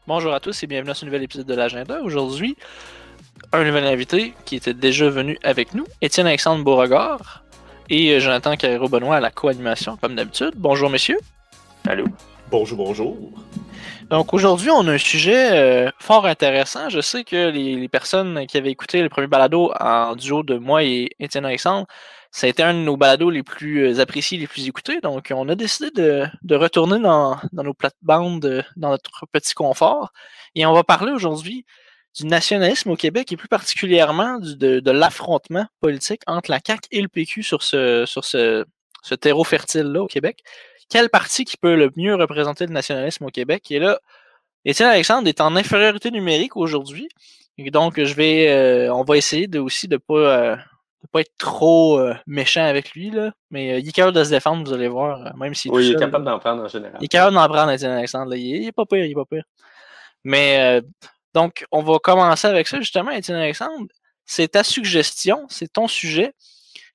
Bonjour à tous et bienvenue à ce nouvel épisode de l'Agenda. Aujourd'hui, un nouvel invité qui était déjà venu avec nous, Étienne-Alexandre Beauregard et Jonathan Carrero-Benoît à la co-animation, comme d'habitude. Bonjour messieurs. Allô? Bonjour, bonjour. Donc aujourd'hui, on a un sujet fort intéressant. Je sais que les personnes qui avaient écouté le premier balado en duo de moi et Étienne-Alexandre, ça a été un de nos balados les plus appréciés, les plus écoutés. Donc on a décidé de retourner dans nos plates-bandes, dans notre petit confort. Et on va parler aujourd'hui du nationalisme au Québec et plus particulièrement de l'affrontement politique entre la CAQ et le PQ sur ce terreau fertile-là au Québec. Quel parti qui peut le mieux représenter le nationalisme au Québec? Et là, Étienne-Alexandre est en infériorité numérique aujourd'hui. Et donc, on va essayer aussi de pas être trop méchant avec lui, là. Mais il est capable de se défendre, vous allez voir, même s'il est tout Oui, il est seul. capable d'en prendre en général. Il est capable d'en prendre, Étienne-Alexandre. Il est pas pire, il est pas pire. Mais donc, on va commencer avec ça, justement, Étienne-Alexandre. C'est ta suggestion, c'est ton sujet.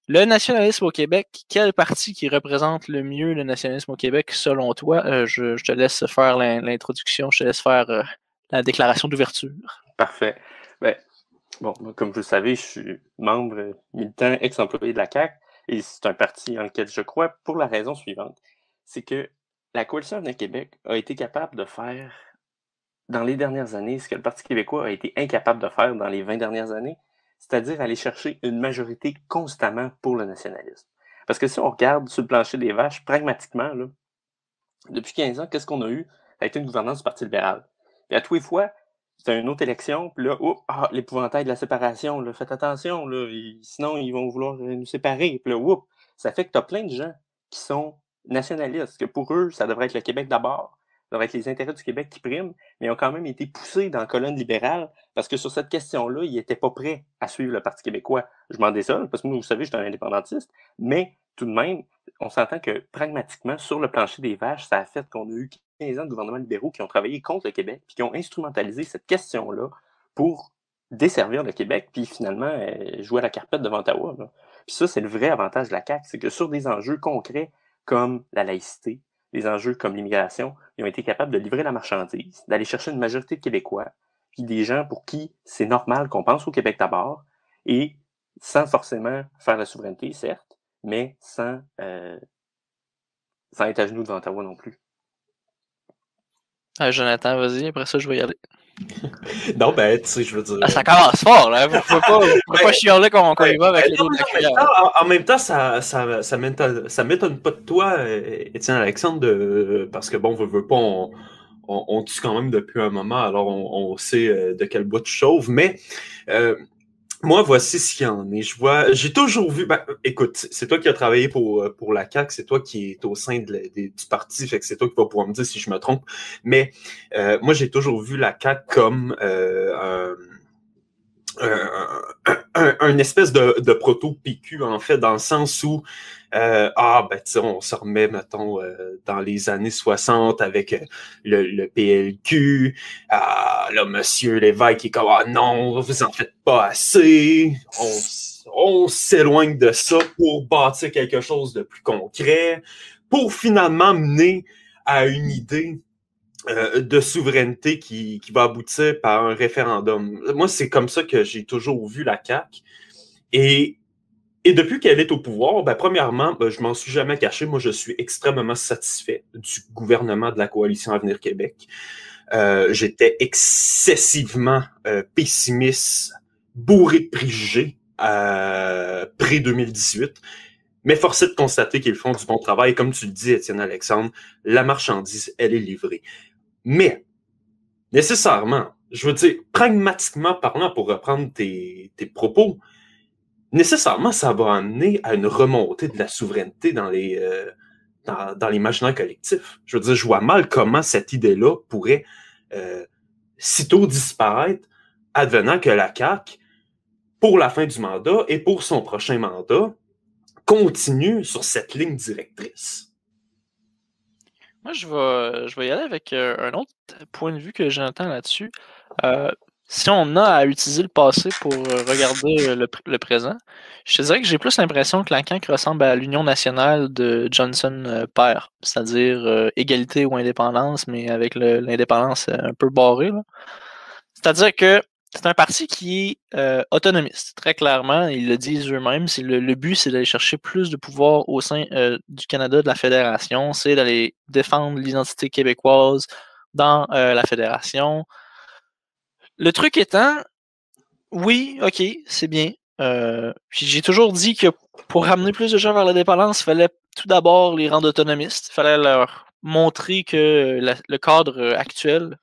Le nationalisme au Québec, quel parti qui représente le mieux le nationalisme au Québec selon toi? Je te laisse faire l'introduction, je te laisse faire la déclaration d'ouverture. Parfait. Ben, bon, comme vous le savez, je suis membre militant ex-employé de la CAQ et c'est un parti en lequel je crois pour la raison suivante. C'est que la Coalition Avenir Québec a été capable de faire dans les dernières années ce que le Parti québécois a été incapable de faire dans les 20 dernières années, c'est-à-dire aller chercher une majorité constamment pour le nationalisme. Parce que si on regarde sur le plancher des vaches, pragmatiquement, là, depuis 15 ans, qu'est-ce qu'on a eu? Ça a été une gouvernance du Parti libéral. Puis à tous les fois, c'était une autre élection, puis là, l'épouvantail de la séparation, là, faites attention, là, sinon ils vont vouloir nous séparer. Puis là, ça fait que tu as plein de gens qui sont nationalistes, que pour eux, ça devrait être le Québec d'abord, ça devrait être les intérêts du Québec qui priment, mais ils ont quand même été poussés dans la colonne libérale parce que sur cette question-là, ils n'étaient pas prêts à suivre le Parti québécois. Je m'en désole, parce que moi, vous savez, je suis un indépendantiste, mais tout de même, on s'entend que pragmatiquement, sur le plancher des vaches, ça a fait qu'on a eu 15 ans de gouvernements libéraux qui ont travaillé contre le Québec, puis qui ont instrumentalisé cette question-là pour desservir le Québec, puis finalement jouer à la carpette devant Ottawa. Là. Puis ça, c'est le vrai avantage de la CAQ, c'est que sur des enjeux concrets comme la laïcité, des enjeux comme l'immigration, ils ont été capables de livrer la marchandise, d'aller chercher une majorité de Québécois, puis des gens pour qui c'est normal qu'on pense au Québec d'abord, et sans forcément faire la souveraineté, certes, mais sans être à genoux devant Ottawa non plus. Jonathan, vas-y, après ça, je vais y aller. Non, ben, tu sais, je veux dire. Ah, ça commence fort, là. Vous pouvez pas chialer qu'on y va avec les dos de la cuillère. En même temps, ça m'étonne pas de toi, Étienne-Alexandre, parce que bon, veut pas, on tue quand même depuis un moment, alors on sait de quel bois tu chauves, mais moi, voici ce qu'il y en est. J'ai toujours vu, écoute, c'est toi qui as travaillé pour la CAQ, c'est toi qui es au sein du parti, fait que c'est toi qui vas pouvoir me dire si je me trompe, mais moi, j'ai toujours vu la CAQ comme un espèce de proto-PQ, en fait, dans le sens où, tu sais, on se remet, mettons, dans les années 60 avec le PLQ. Là, Monsieur Lévesque est comme, non, vous en faites pas assez. On s'éloigne de ça pour bâtir quelque chose de plus concret, pour finalement mener à une idée de souveraineté qui va aboutir par un référendum. Moi, c'est comme ça que j'ai toujours vu la CAQ. Et depuis qu'elle est au pouvoir, premièrement, je m'en suis jamais caché. Moi, je suis extrêmement satisfait du gouvernement de la Coalition Avenir Québec. J'étais excessivement pessimiste, bourré de préjugés pré-2018. Mais force est de constater qu'ils font du bon travail. Et comme tu le dis, Étienne-Alexandre, la marchandise, elle est livrée. Mais, nécessairement, je veux dire, pragmatiquement parlant, pour reprendre tes propos, nécessairement, ça va amener à une remontée de la souveraineté dans l'imaginaire collectif. Je veux dire, je vois mal comment cette idée-là pourrait sitôt disparaître, advenant que la CAQ, pour la fin du mandat et pour son prochain mandat, continue sur cette ligne directrice. Moi, je vais y aller avec un autre point de vue que j'entends là-dessus. si on a à utiliser le passé pour regarder le présent, je te dirais que j'ai plus l'impression que la CAQ ressemble à l'Union nationale de Johnson père, c'est-à-dire égalité ou indépendance, mais avec l'indépendance un peu barrée. Là. C'est-à-dire que c'est un parti qui est autonomiste, très clairement. Ils le disent eux-mêmes. Le but, c'est d'aller chercher plus de pouvoir au sein du Canada, de la fédération. C'est d'aller défendre l'identité québécoise dans la fédération. Le truc étant, oui, ok, c'est bien. Puis j'ai toujours dit que pour ramener plus de gens vers l'indépendance, il fallait tout d'abord les rendre autonomistes. Il fallait leur montrer que le cadre actuel,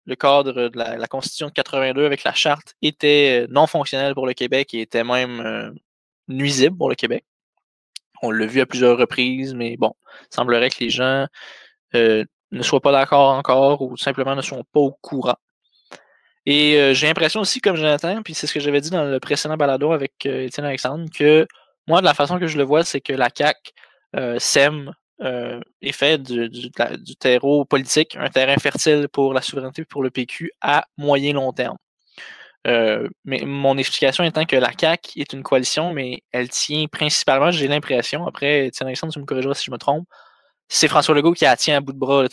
le cadre de la Constitution de 82 avec la charte, était non fonctionnel pour le Québec et était même nuisible pour le Québec. On l'a vu à plusieurs reprises, mais bon, il semblerait que les gens ne soient pas d'accord encore ou simplement ne sont pas au courant. Et j'ai l'impression aussi, comme Jonathan, puis c'est ce que j'avais dit dans le précédent balado avec Étienne Alexandre, que moi, de la façon que je le vois, c'est que la CAQ sème et fait du terreau politique un terrain fertile pour la souveraineté et pour le PQ à moyen-long terme. Mais mon explication étant que la CAQ est une coalition, mais elle tient principalement, j'ai l'impression, après, Étienne Alexandre, tu me corrigeras si je me trompe, c'est François Legault qui la tient à bout de bras.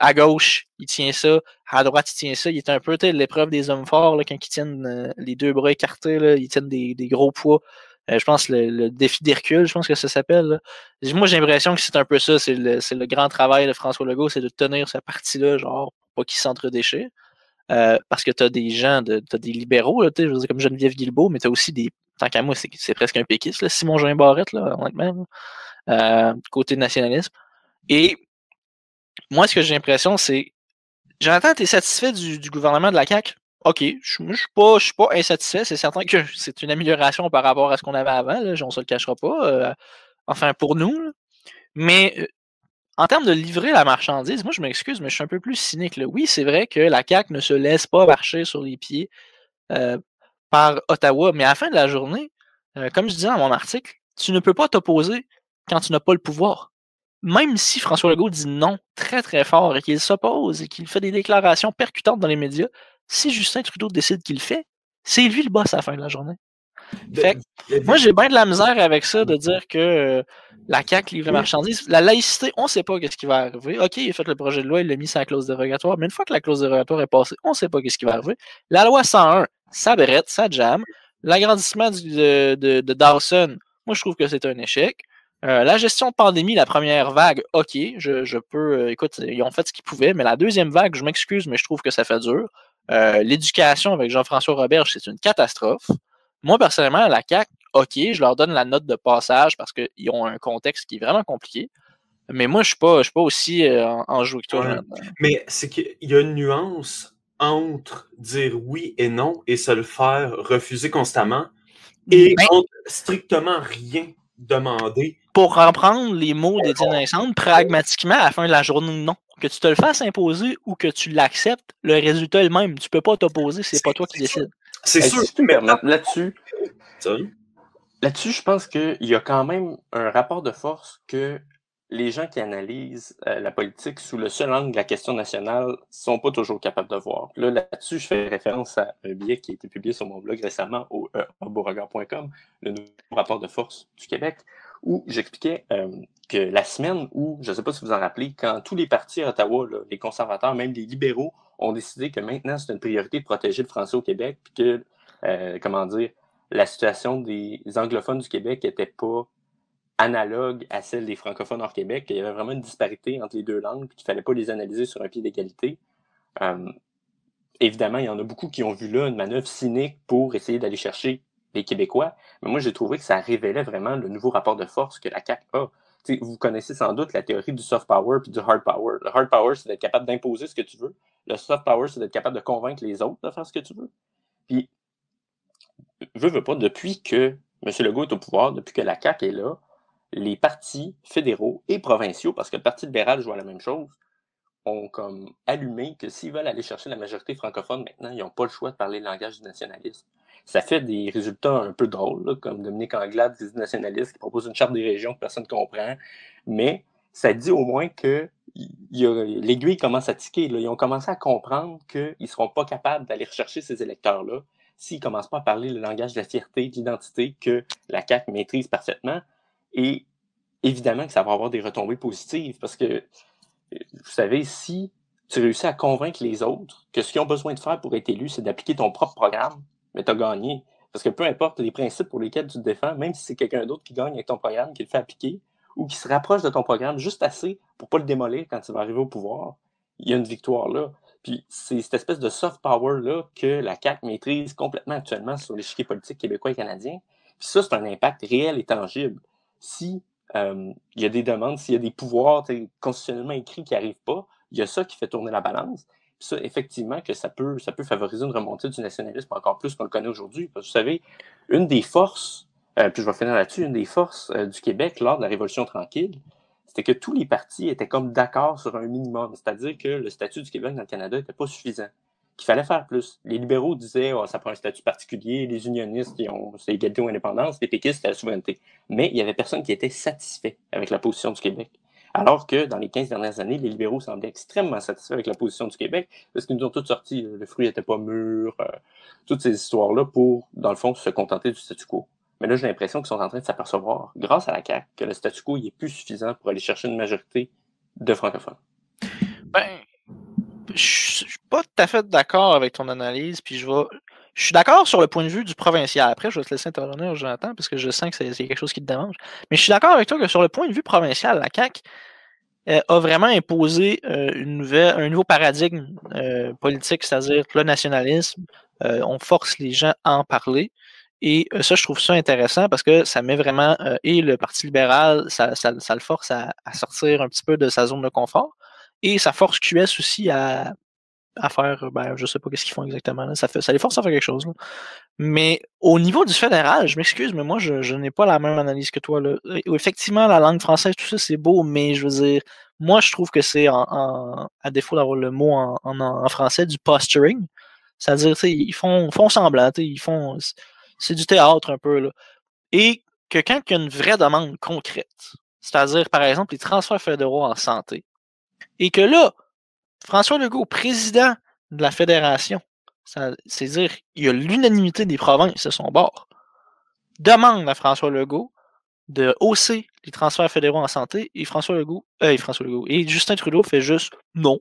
À gauche, il tient ça. À droite, il tient ça. Il est un peu l'épreuve des hommes forts là, quand ils tiennent les deux bras écartés. Là, ils tiennent des gros poids. Je pense le défi d'Hercule, je pense que ça s'appelle. Moi, j'ai l'impression que c'est un peu ça. C'est le grand travail de François Legault, c'est de tenir cette partie-là, genre, pour pas qu'il s'entre-déchire. Parce que tu as des gens, t'as des libéraux, là, je veux dire, comme Geneviève Guilbeault, mais tu as aussi des. Tant qu'à moi, c'est presque un péquiste, là, Simon Jean Barrette, là, honnêtement, côté nationalisme. Et moi, ce que j'ai l'impression, c'est. Jonathan, t'es satisfait du gouvernement de la CAQ? OK, je suis pas insatisfait. C'est certain que c'est une amélioration par rapport à ce qu'on avait avant. Là, on se le cachera pas. Enfin, pour nous. Là. Mais en termes de livrer la marchandise, moi, je m'excuse, mais je suis un peu plus cynique. Là. Oui, c'est vrai que la CAQ ne se laisse pas marcher sur les pieds par Ottawa. Mais à la fin de la journée, comme je disais dans mon article, tu ne peux pas t'opposer quand tu n'as pas le pouvoir. Même si François Legault dit non très très fort et qu'il s'oppose et qu'il fait des déclarations percutantes dans les médias, si Justin Trudeau décide qu'il le fait, c'est lui le boss à la fin de la journée. Fait que, moi, j'ai bien de la misère avec ça de dire que la CAQ livre la marchandise. La laïcité, on ne sait pas ce qui va arriver. OK, il a fait le projet de loi, il l'a mis sur la clause dérogatoire, mais une fois que la clause dérogatoire est passée, on ne sait pas ce qui va arriver. La loi 101, ça brette, ça jamme. L'agrandissement de Dawson, moi, je trouve que c'est un échec. La gestion de pandémie, la première vague, OK, je peux. Écoute, ils ont fait ce qu'ils pouvaient, mais la deuxième vague, je m'excuse, mais je trouve que ça fait dur. L'éducation avec Jean-François Roberge, c'est une catastrophe. Moi, personnellement, la CAQ, OK, je leur donne la note de passage parce qu'ils ont un contexte qui est vraiment compliqué. Mais moi, je suis pas aussi en jeu que toi, ouais. Mais c'est qu'il y a une nuance entre dire oui et non et se le faire refuser constamment et entre strictement rien demander. Pour reprendre les mots d'Étienne Alexandre, pragmatiquement, à la fin de la journée, non. Que tu te le fasses imposer ou que tu l'acceptes, le résultat est le même. Tu peux pas t'opposer, c'est pas toi qui décides. C'est sûr. Si tu me permets, là-dessus, je pense qu'il y a quand même un rapport de force que les gens qui analysent la politique sous le seul angle de la question nationale sont pas toujours capables de voir. Là-dessus, je fais référence à un billet qui a été publié sur mon blog récemment au beauregard.com, le nouveau rapport de force du Québec, où j'expliquais que la semaine où, je ne sais pas si vous en rappelez, quand tous les partis à Ottawa, là, les conservateurs, même les libéraux, ont décidé que maintenant c'est une priorité de protéger le français au Québec, puis que, la situation des anglophones du Québec n'était pas analogue à celle des francophones hors Québec, qu'il y avait vraiment une disparité entre les deux langues, puis qu'il ne fallait pas les analyser sur un pied d'égalité. Évidemment, il y en a beaucoup qui ont vu là une manœuvre cynique pour essayer d'aller chercher les Québécois, mais moi, j'ai trouvé que ça révélait vraiment le nouveau rapport de force que la CAQ a. T'sais, vous connaissez sans doute la théorie du soft power puis du hard power. Le hard power, c'est d'être capable d'imposer ce que tu veux. Le soft power, c'est d'être capable de convaincre les autres de faire ce que tu veux. Puis, veux pas, depuis que M. Legault est au pouvoir, depuis que la CAQ est là, les partis fédéraux et provinciaux, parce que le Parti libéral joue à la même chose, ont comme allumé que s'ils veulent aller chercher la majorité francophone maintenant, ils n'ont pas le choix de parler le langage du nationalisme. Ça fait des résultats un peu drôles, là, comme Dominique Anglade, des nationalistes, qui propose une charte des régions que personne ne comprend, mais ça dit au moins que l'aiguille commence à tiquer. Là. Ils ont commencé à comprendre qu'ils ne seront pas capables d'aller rechercher ces électeurs-là s'ils ne commencent pas à parler le langage de la fierté, de l'identité que la CAQ maîtrise parfaitement. Et évidemment que ça va avoir des retombées positives parce que, vous savez, si tu réussis à convaincre les autres que ce qu'ils ont besoin de faire pour être élu, c'est d'appliquer ton propre programme, mais tu as gagné. Parce que peu importe les principes pour lesquels tu te défends, même si c'est quelqu'un d'autre qui gagne avec ton programme, qui le fait appliquer, ou qui se rapproche de ton programme juste assez pour ne pas le démolir quand tu vas arriver au pouvoir, il y a une victoire là. Puis c'est cette espèce de soft power-là que la CAQ maîtrise complètement actuellement sur l'échiquier politique québécois et canadien. Puis ça, c'est un impact réel et tangible. Si il y a des demandes, s'il y a des pouvoirs constitutionnellement écrits qui n'arrivent pas, il y a ça qui fait tourner la balance. Puis ça, effectivement, que ça peut favoriser une remontée du nationalisme encore plus qu'on le connaît aujourd'hui. Parce que vous savez, une des forces, puis je vais finir là-dessus, une des forces du Québec lors de la Révolution tranquille, c'était que tous les partis étaient comme d'accord sur un minimum. C'est-à-dire que le statut du Québec dans le Canada n'était pas suffisant, qu'il fallait faire plus. Les libéraux disaient ça prend un statut particulier, les unionistes, c'est égalité ou indépendance, les péquistes, c'était la souveraineté. Mais il n'y avait personne qui était satisfait avec la position du Québec. Alors que dans les 15 dernières années, les libéraux semblaient extrêmement satisfaits avec la position du Québec, parce qu'ils nous ont tous sorti, le fruit n'était pas mûr, toutes ces histoires-là pour, dans le fond, se contenter du statu quo. Mais là, j'ai l'impression qu'ils sont en train de s'apercevoir, grâce à la CAQ, que le statu quo est plus suffisant pour aller chercher une majorité de francophones. Ben, je suis pas tout à fait d'accord avec ton analyse, puis je suis d'accord sur le point de vue du provincial. Après, je vais te laisser intervenir, Jonathan, parce que je sens que c'est quelque chose qui te dérange. Mais je suis d'accord avec toi que sur le point de vue provincial, la CAQ a vraiment imposé un nouveau paradigme politique, c'est-à-dire le nationalisme. On force les gens à en parler. Et ça, je trouve ça intéressant parce que ça met vraiment, et le Parti libéral, ça le force à sortir un petit peu de sa zone de confort. Et ça force QS aussi à faire, je sais pas qu'est-ce qu'ils font exactement. Là. Ça les force à faire quelque chose. Là. Mais au niveau du fédéral, je m'excuse, mais moi, je n'ai pas la même analyse que toi. Là. Effectivement, la langue française, tout ça, c'est beau, mais je veux dire, moi, je trouve que c'est, à défaut d'avoir le mot en français, du posturing. C'est-à-dire, ils font semblant, c'est du théâtre un peu. Là. Et que quand il y a une vraie demande concrète, c'est-à-dire, par exemple, les transferts fédéraux en santé, et que là, François Legault, président de la fédération, c'est-à-dire il y a l'unanimité des provinces de son bord, demande à François Legault de hausser les transferts fédéraux en santé et et Justin Trudeau fait juste non.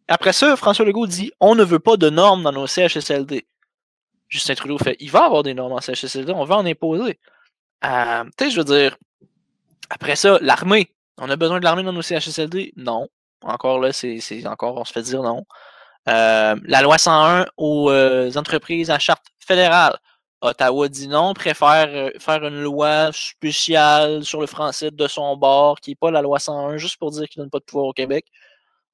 Après ça, François Legault dit on ne veut pas de normes dans nos CHSLD. Justin Trudeau fait il va y avoir des normes en CHSLD, on va en imposer. Je veux dire, après ça, l'armée, on a besoin de l'armée dans nos CHSLD? Non. Encore là, on se fait dire non. La loi 101 aux entreprises à charte fédérale. Ottawa dit non, préfère faire une loi spéciale sur le français de son bord, qui n'est pas la loi 101, juste pour dire qu'il ne donne pas de pouvoir au Québec.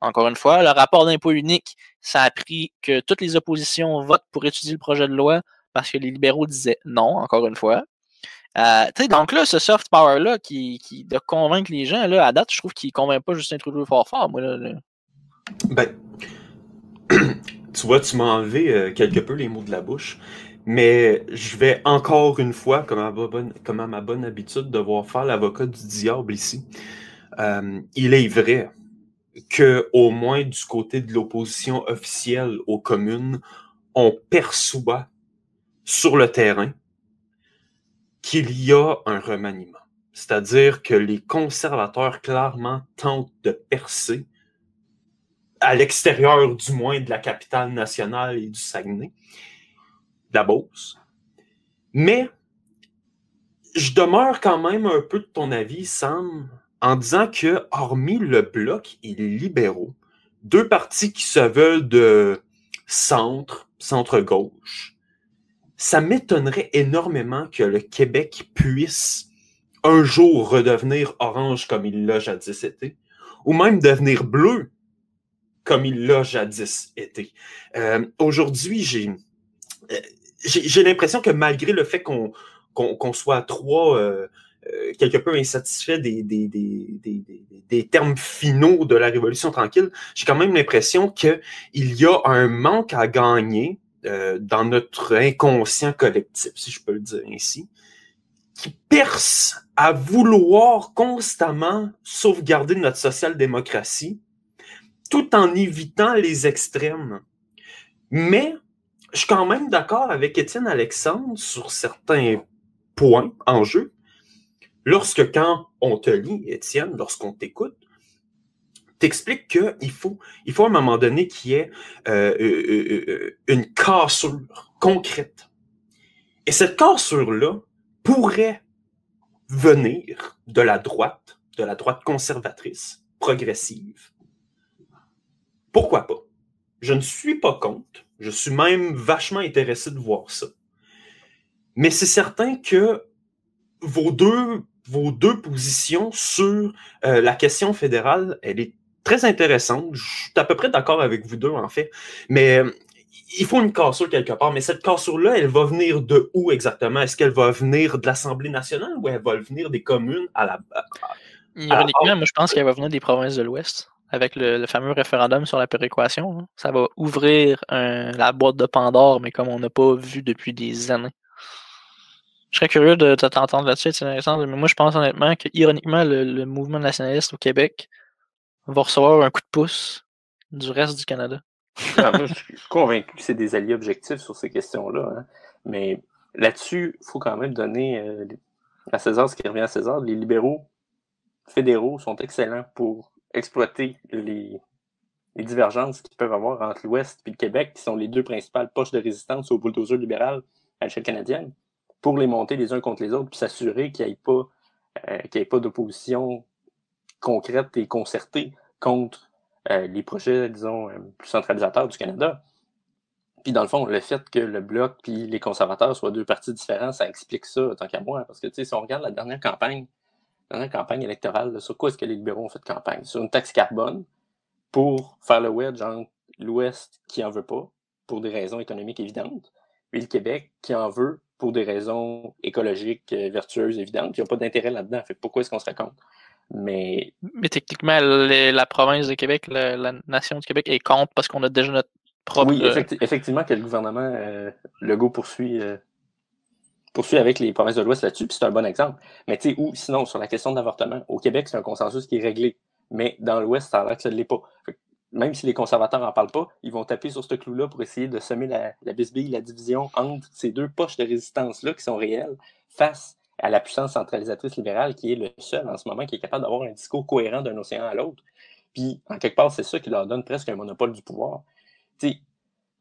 Encore une fois, le rapport d'impôt unique, ça a pris que toutes les oppositions votent pour étudier le projet de loi parce que les libéraux disaient non, encore une fois. Donc là, ce soft power-là de convaincre les gens, là, à date, je trouve qu'il ne convainc pas Justin Trudeau fort, moi. Là. Ben, tu vois, tu m'as enlevé quelque peu les mots de la bouche, mais je vais encore une fois, comme à ma bonne habitude, devoir faire l'avocat du diable ici. Il est vrai que, au moins du côté de l'opposition officielle aux communes, on perçoit sur le terrain qu'il y a un remaniement. C'est-à-dire que les conservateurs clairement tentent de percer à l'extérieur du moins de la capitale nationale et du Saguenay, de la Beauce. Mais je demeure quand même un peu de ton avis, Sam, en disant que, hormis le Bloc et les libéraux, deux partis qui se veulent de centre-gauche, ça m'étonnerait énormément que le Québec puisse un jour redevenir orange comme il l'a jadis été, ou même devenir bleu comme il l'a jadis été. Aujourd'hui, j'ai l'impression que malgré le fait qu'on soit quelque peu insatisfait des termes finaux de la Révolution tranquille, j'ai quand même l'impression qu'il y a un manque à gagner dans notre inconscient collectif, si je peux le dire ainsi, qui perce à vouloir constamment sauvegarder notre social-démocratie tout en évitant les extrêmes. Mais je suis quand même d'accord avec Étienne Alexandre sur certains points en jeu. Quand on te lit, Étienne, lorsqu'on t'écoute, t'expliques qu'il faut à un moment donné qu'il y ait une cassure concrète. Et cette cassure-là pourrait venir de la droite conservatrice, progressive. Pourquoi pas? Je ne suis pas contre. Je suis même vachement intéressé de voir ça. Mais c'est certain que vos deux positions sur la question fédérale, elle est très intéressante. Je suis à peu près d'accord avec vous deux, en fait. Mais il faut une cassure quelque part. Mais cette cassure-là, elle va venir de où exactement? Est-ce qu'elle va venir de l'Assemblée nationale ou elle va venir des communes Ironiquement, moi, je pense qu'elle va venir des provinces de l'Ouest. Avec le fameux référendum sur la péréquation, hein. Ça va ouvrir la boîte de Pandore, mais comme on n'a pas vu depuis des années. Je serais curieux de t'entendre là-dessus, mais moi je pense honnêtement que, ironiquement, le mouvement nationaliste au Québec va recevoir un coup de pouce du reste du Canada. Moi, je suis convaincu que c'est des alliés objectifs sur ces questions-là. Hein. Mais là-dessus, il faut quand même donner à César ce qui revient à César. Les libéraux fédéraux sont excellents pour exploiter les divergences qu'ils peuvent avoir entre l'Ouest et le Québec, qui sont les deux principales poches de résistance au bulldozer libéral à l'échelle canadienne, pour les monter les uns contre les autres, puis s'assurer qu'il n'y ait pas d'opposition concrète et concertée contre les projets, disons, plus centralisateurs du Canada. Puis dans le fond, le fait que le Bloc puis les conservateurs soient deux partis différents, ça explique ça, tant qu'à moi. Parce que, tu sais, si on regarde la dernière campagne électorale, là, sur quoi est-ce que les libéraux ont fait campagne? Sur une taxe carbone pour faire le wedge entre l'Ouest qui en veut pas, pour des raisons économiques évidentes, et le Québec qui en veut pour des raisons écologiques vertueuses évidentes. Il n'y a pas d'intérêt là-dedans. Fait que pourquoi est-ce qu'on serait contre? Mais techniquement, la province de Québec, la nation du Québec est contre parce qu'on a déjà notre propre... Oui, effectivement que le gouvernement Legault poursuit avec les provinces de l'Ouest là-dessus, puis c'est un bon exemple. Mais tu sais, ou sinon, sur la question de l'avortement, au Québec, c'est un consensus qui est réglé. Mais dans l'Ouest, ça a l'air que ça ne l'est pas. Même si les conservateurs n'en parlent pas, ils vont taper sur ce clou-là pour essayer de semer la bisbille, la division entre ces deux poches de résistance-là qui sont réelles face à la puissance centralisatrice libérale qui est le seul en ce moment qui est capable d'avoir un discours cohérent d'un océan à l'autre. Puis, en quelque part, c'est ça qui leur donne presque un monopole du pouvoir. Tu sais,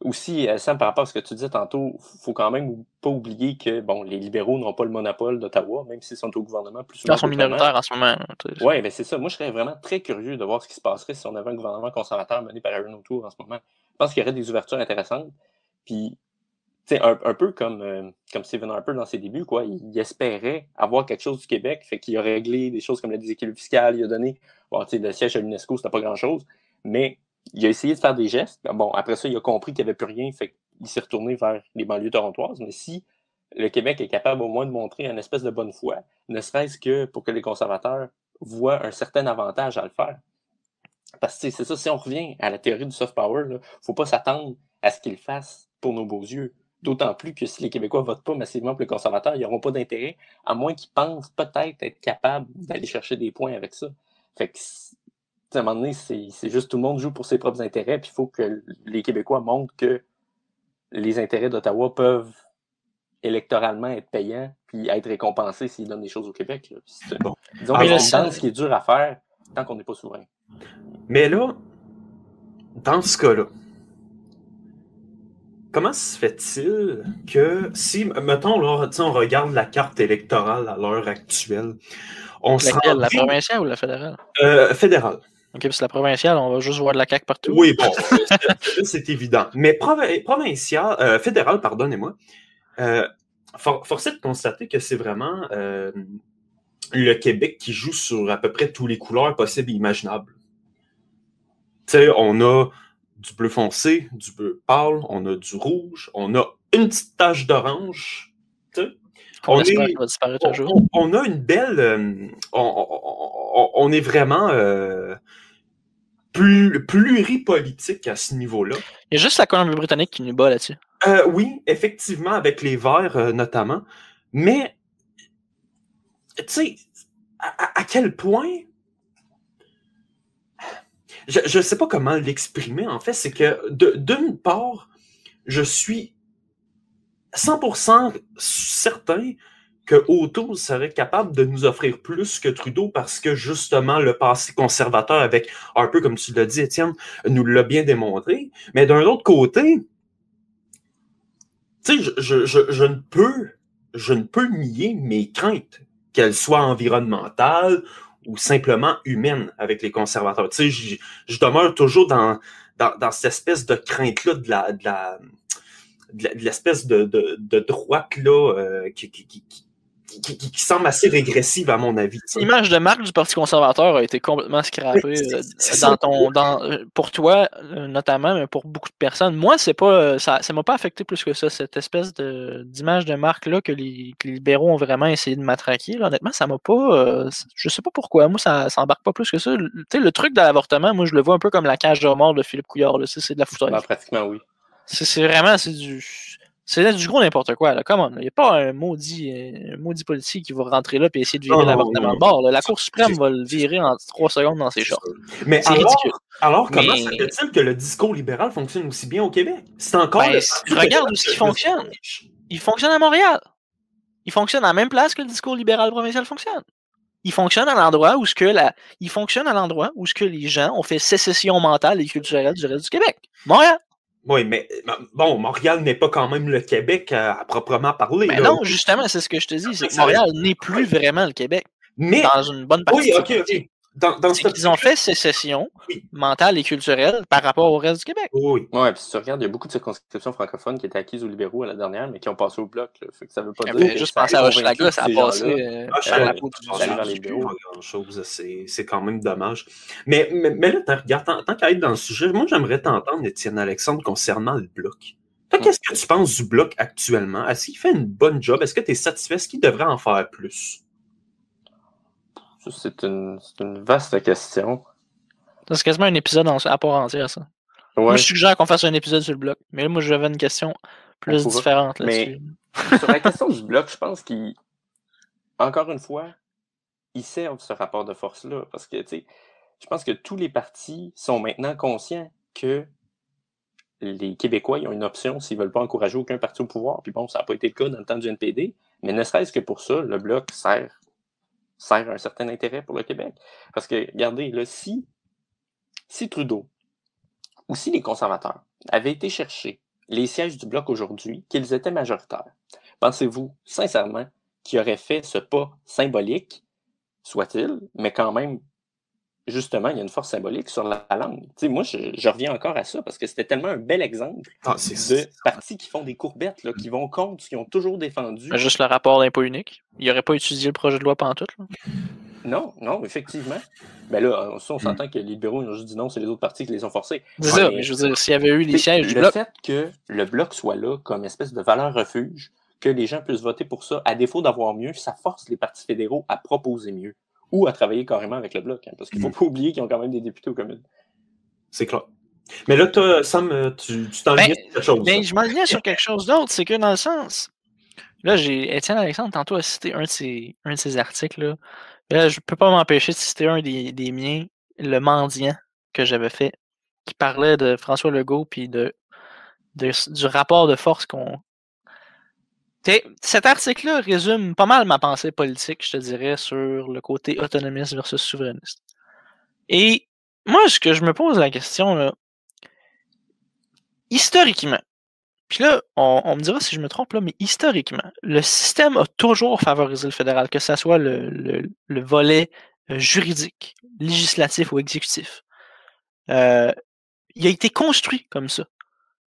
aussi, Sam, par rapport à ce que tu disais tantôt, il faut quand même pas oublier que bon, les libéraux n'ont pas le monopole d'Ottawa, même s'ils sont au gouvernement plus souvent. Ils sont minoritaires en ce moment. Oui, ben c'est ça. Moi, je serais vraiment très curieux de voir ce qui se passerait si on avait un gouvernement conservateur mené par Aaron O'Toole en ce moment. Je pense qu'il y aurait des ouvertures intéressantes. Puis, tu sais, un peu comme Stephen Harper dans ses débuts, quoi. Il espérait avoir quelque chose du Québec, fait qu'il a réglé des choses comme le déséquilibre fiscal, il a donné, bon, tu sais, le siège à l'UNESCO, c'était pas grand-chose, mais il a essayé de faire des gestes. Bon, après ça, il a compris qu'il n'y avait plus rien, fait qu'il s'est retourné vers les banlieues torontoises. Mais si le Québec est capable au moins de montrer une espèce de bonne foi, ne serait-ce que pour que les conservateurs voient un certain avantage à le faire. Parce que c'est ça, si on revient à la théorie du soft power, il ne faut pas s'attendre à ce qu'ils fassent pour nos beaux yeux. D'autant plus que si les Québécois ne votent pas massivement pour les conservateurs, ils n'auront pas d'intérêt, à moins qu'ils pensent peut-être être capables d'aller chercher des points avec ça. Fait que à un moment donné, c'est juste tout le monde joue pour ses propres intérêts, puis il faut que les Québécois montrent que les intérêts d'Ottawa peuvent électoralement être payants, puis être récompensés s'ils donnent des choses au Québec. Bon. Disons que c'est une danse qui est dure à faire tant qu'on n'est pas souverain. Mais là, dans ce cas-là, comment se fait-il que si, mettons, là, on regarde la carte électorale à l'heure actuelle, on se rend... La provinciale ou la fédérale? Fédérale. OK, puis c'est la provinciale, on va juste voir de la CAQ partout. Oui, bon, c'est évident. Mais provinciale, fédérale, pardonnez-moi, force est de constater que c'est vraiment le Québec qui joue sur à peu près tous les couleurs possibles et imaginables. Tu sais, on a du bleu foncé, du bleu pâle, on a du rouge, on a une petite tache d'orange. Tu sais. On a une belle... on est vraiment pluripolitique à ce niveau-là. Il y a juste la Colombie-Britannique qui nous bat là-dessus. Oui, effectivement, avec les Verts notamment. Mais tu sais, à quel point... Je ne sais pas comment l'exprimer, en fait, c'est que d'une part, je suis 100% certain que O'Toole serait capable de nous offrir plus que Trudeau parce que justement le passé conservateur avec Harper, comme tu l'as dit, Étienne, nous l'a bien démontré. Mais d'un autre côté, tu sais, je ne peux nier mes craintes, qu'elles soient environnementales ou simplement humaines avec les conservateurs. Tu sais, je demeure toujours dans cette espèce de crainte-là de l'espèce de droite là, qui semble assez régressive à mon avis. L'image de marque du Parti conservateur a été complètement scrappée pour toi notamment, mais pour beaucoup de personnes. Moi, c'est pas ça m'a pas affecté plus que ça, cette espèce d'image de marque là que les libéraux ont vraiment essayé de matraquer. Là. Honnêtement, ça m'a pas. Je sais pas pourquoi. Moi, ça embarque pas plus que ça. Le truc de l'avortement, moi, je le vois un peu comme la cage de mort de Philippe Couillard. Là. C'est de la foutaise. Ben, pratiquement, oui. C'est vraiment du gros n'importe quoi, là. Come on. Il n'y a pas un maudit politique qui va rentrer là et essayer de virer l'avortement de bord. Là. La Cour suprême va le virer en 3 secondes dans ses shorts. Mais alors comment ça fait-il que le discours libéral fonctionne aussi bien au Québec? C'est encore regarde où ce qui fonctionne. Il fonctionne à Montréal. Il fonctionne à la même place que le discours libéral provincial fonctionne. Il fonctionne à l'endroit où les gens ont fait sécession mentale et culturelle du reste du Québec. Montréal. Oui, mais bon, Montréal n'est pas quand même le Québec à proprement parler. Mais non, justement, c'est ce que je te dis. C'est que Montréal n'est plus vraiment le Québec. Mais, dans une bonne partie. Oui, ok. C'est qu'ils ont fait sécession mentale et culturelle par rapport au reste du Québec. Oui. Ouais, puis si tu regardes, il y a beaucoup de circonscriptions francophones qui étaient acquises aux libéraux à la dernière, mais qui ont passé au bloc. Là. Fait que ça veut pas dire. Juste penser à Hochelaga, ça a passé à la peau dans les libéraux. Grand-chose, c'est quand même dommage. Mais là, regarde, tant qu'à être dans le sujet, moi, j'aimerais t'entendre, Étienne Alexandre, concernant le bloc. Toi, qu'est-ce que tu penses du bloc actuellement? Est-ce qu'il fait une bonne job? Est-ce que tu es satisfait? Est-ce qu'il devrait en faire plus? C'est une vaste question. C'est quasiment un épisode à part entière, ça. Ouais. Moi, je suggère qu'on fasse un épisode sur le bloc. Mais là, moi, j'avais une question plus différente là-dessus. Mais sur la question du bloc, je pense encore une fois, ils servent ce rapport de force-là. Parce que, tu sais, je pense que tous les partis sont maintenant conscients que les Québécois, ils ont une option s'ils ne veulent pas encourager aucun parti au pouvoir. Puis bon, ça n'a pas été le cas dans le temps du NPD. Mais ne serait-ce que pour ça, le bloc sert un certain intérêt pour le Québec. Parce que, regardez, là, si Trudeau ou si les conservateurs avaient été chercher les sièges du Bloc aujourd'hui, qu'ils étaient majoritaires, pensez-vous sincèrement qu'ils auraient fait ce pas symbolique, soit-il, mais quand même, justement, il y a une force symbolique sur la langue. Tu sais, moi, je reviens encore à ça parce que c'était tellement un bel exemple de partis qui font des courbettes, là, qui vont contre ce qu'ils ont toujours défendu. Juste le rapport d'impôt unique. Il n'aurait pas étudié le projet de loi pantoute, là. Non, effectivement. Mais là, on s'entend que les libéraux ils ont juste dit non, c'est les autres partis qui les ont forcés. C'est ça, mais je veux dire, s'il y avait eu les sièges du Bloc... Le fait que le Bloc soit là comme espèce de valeur refuge, que les gens puissent voter pour ça, à défaut d'avoir mieux, ça force les partis fédéraux à proposer mieux ou à travailler carrément avec le Bloc. Hein, parce qu'il ne faut pas oublier qu'ils ont quand même des députés aux communes. C'est clair. Mais là, toi, Sam, tu t'enlignais sur quelque chose. Ben, je m'enlignais sur quelque chose d'autre. C'est que dans le sens... Là, Étienne Alexandre, tantôt, a cité un de ses articles, là. Là, je peux pas m'empêcher de citer un des miens, Le Mendiant, que j'avais fait, qui parlait de François Legault puis du rapport de force qu'on... Cet article-là résume pas mal ma pensée politique, je te dirais, sur le côté autonomiste versus souverainiste. Et moi, ce que je me pose la question, là, historiquement, puis là, on me dira si je me trompe, là, mais historiquement, le système a toujours favorisé le fédéral, que ce soit le volet juridique, législatif ou exécutif. Il a été construit comme ça.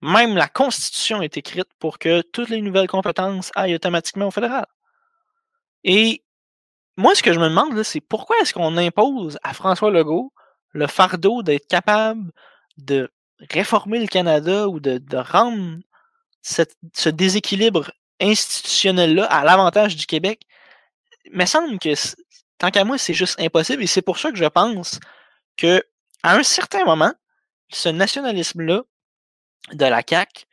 Même la Constitution est écrite pour que toutes les nouvelles compétences aillent automatiquement au fédéral. Et moi, ce que je me demande, là, c'est pourquoi est-ce qu'on impose à François Legault le fardeau d'être capable de réformer le Canada ou de rendre ce déséquilibre institutionnel-là à l'avantage du Québec. Il me semble que, tant qu'à moi, c'est juste impossible. Et c'est pour ça que je pense que à un certain moment, ce nationalisme-là de la CAQ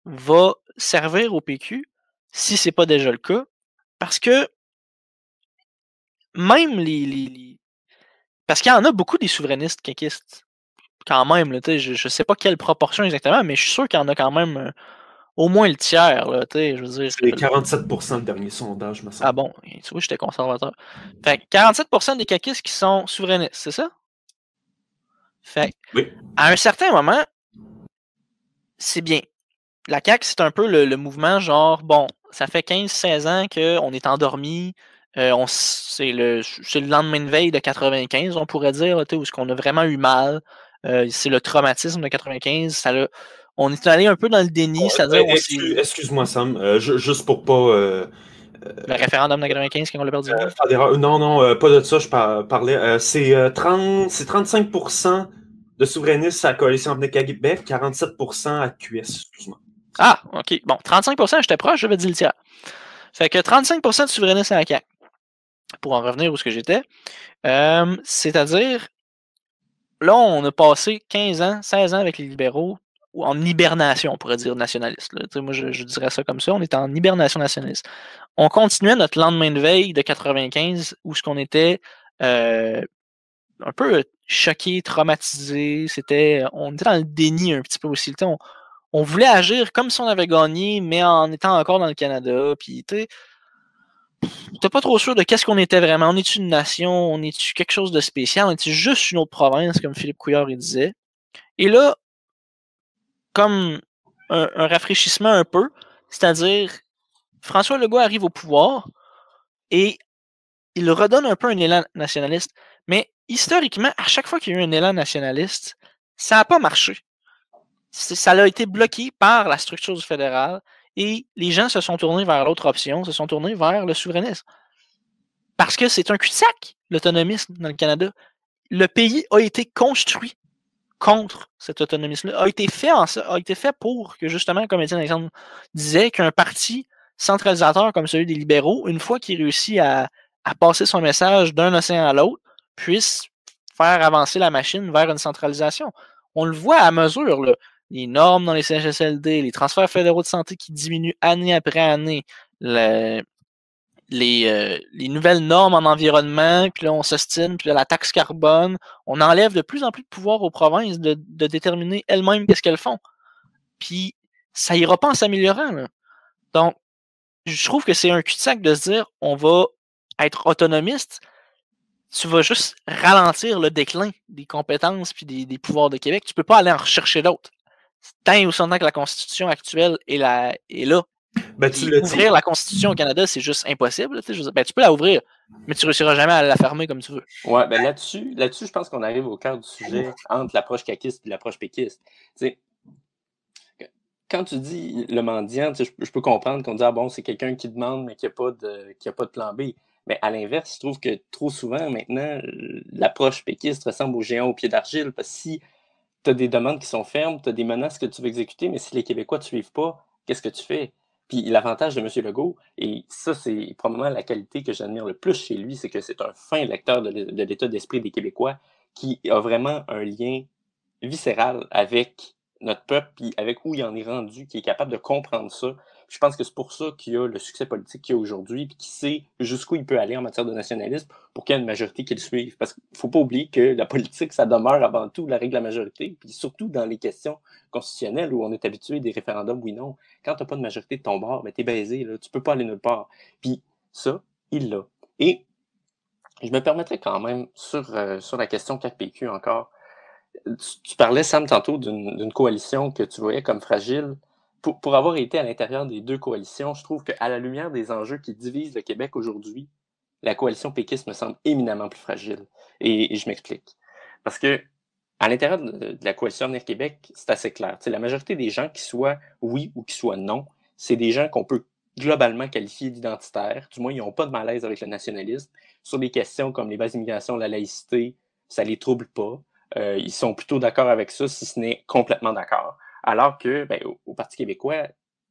va servir au PQ, si c'est pas déjà le cas, parce que même parce qu'il y en a beaucoup des souverainistes caquistes. Quand même, là, je sais pas quelle proportion exactement, mais je suis sûr qu'il y en a quand même au moins le tiers. Là, je veux dire, C'est 47% le dernier sondage, me semble. Ah bon, tu vois, j'étais conservateur. Fait que 47% des caquistes qui sont souverainistes, c'est ça? Fait oui. À un certain moment, c'est bien. La CAQ, c'est un peu le mouvement genre, bon, ça fait 15-16 ans qu'on est endormi, c'est le lendemain de veille de 95, on pourrait dire, où est-ce qu'on a vraiment eu mal. C'est le traumatisme de 95. On est allé un peu dans le déni, c'est-à-dire Excuse-moi, Sam, juste pour pas... le référendum de 95 quand on l'a perdu. Non, pas de ça, je parlais. C'est 35% de souverainistes à la Coalition Avenir Québec, 47% à QS, excuse-moi. Ah, ok. Bon, 35%, j'étais proche, j'avais dit le tiers. Fait que 35% de souverainistes à la CAQ. Pour en revenir où ce que j'étais. C'est-à-dire, là, on a passé 15 ans, 16 ans avec les libéraux, ou en hibernation, on pourrait dire nationaliste. Là. Moi, je dirais ça comme ça. On était en hibernation nationaliste. On continuait notre lendemain de veille de 95, où ce qu'on était un peu choqué, traumatisé. On était dans le déni un petit peu aussi. On voulait agir comme si on avait gagné, mais en étant encore dans le Canada. Puis, t'es pas trop sûr de qu'est-ce qu'on était vraiment. On est-tu une nation? On est-tu quelque chose de spécial? On est-tu juste une autre province, comme Philippe Couillard il disait? Et là, comme un rafraîchissement un peu, c'est-à-dire François Legault arrive au pouvoir et il redonne un peu un élan nationaliste. Mais historiquement, à chaque fois qu'il y a eu un élan nationaliste, ça n'a pas marché. Ça a été bloqué par la structure du fédéral et les gens se sont tournés vers l'autre option, se sont tournés vers le souverainisme. Parce que c'est un cul-de-sac, l'autonomisme dans le Canada. Le pays a été construit contre cet autonomisme-là, a été fait pour que, justement, comme Étienne Alexandre disait, qu'un parti centralisateur comme celui des libéraux, une fois qu'il réussit à passer son message d'un océan à l'autre, puisse faire avancer la machine vers une centralisation. On le voit à mesure, là, les normes dans les CHSLD, les transferts fédéraux de santé qui diminuent année après année, les nouvelles normes en environnement, puis là, on s'ostine, puis là, la taxe carbone, on enlève de plus en plus de pouvoir aux provinces de déterminer elles-mêmes qu'est-ce qu'elles font. Puis, ça ira pas en s'améliorant, là. Donc, je trouve que c'est un cul-de-sac de se dire, on va être autonomiste, tu vas juste ralentir le déclin des compétences puis des pouvoirs de Québec. Tu peux pas aller en rechercher d'autres. Tant et aussi longtemps que la Constitution actuelle est là. Ben, ouvrir la Constitution au Canada, c'est juste impossible. Tu peux la ouvrir, mais tu ne réussiras jamais à la fermer comme tu veux. Ouais, ben là-dessus, je pense qu'on arrive au cœur du sujet entre l'approche caquiste et l'approche péquiste. T'sais, quand tu dis le mendiant, je peux comprendre qu'on dit ah bon, c'est quelqu'un qui demande mais qui n'a pas de plan B. Mais à l'inverse, je trouve que trop souvent maintenant, l'approche péquiste ressemble au géant au pied d'argile parce que si tu as des demandes qui sont fermes, tu as des menaces que tu veux exécuter, mais si les Québécois ne te suivent pas, qu'est-ce que tu fais? Puis l'avantage de M. Legault, et ça, c'est probablement la qualité que j'admire le plus chez lui, c'est que c'est un fin lecteur de l'état d'esprit des Québécois qui a vraiment un lien viscéral avec notre peuple, puis avec où il en est rendu, qui est capable de comprendre ça. Puis je pense que c'est pour ça qu'il y a le succès politique qu'il y a aujourd'hui, puis qui sait jusqu'où il peut aller en matière de nationalisme pour qu'il y ait une majorité qui le suive. Parce qu'il ne faut pas oublier que la politique, ça demeure avant tout la règle de la majorité, puis surtout dans les questions constitutionnelles où on est habitué des référendums oui-non. Quand tu n'as pas de majorité de ton bord, ben, tu es baisé, là, tu peux pas aller nulle part. Puis ça, il l'a. Et je me permettrais quand même, sur la question CAQ-PQ encore, tu parlais, Sam, tantôt d'une coalition que tu voyais comme fragile. Pour avoir été à l'intérieur des deux coalitions, je trouve qu'à la lumière des enjeux qui divisent le Québec aujourd'hui, la coalition péquiste me semble éminemment plus fragile. Et je m'explique. Parce que à l'intérieur de la coalition Avenir Québec, c'est assez clair. T'sais, la majorité des gens qui soient oui ou qui soient non, c'est des gens qu'on peut globalement qualifier d'identitaires. Du moins, ils n'ont pas de malaise avec le nationalisme. Sur des questions comme les bases d'immigration, la laïcité, ça les trouble pas. Ils sont plutôt d'accord avec ça, si ce n'est complètement d'accord. Alors que, ben, au Parti québécois,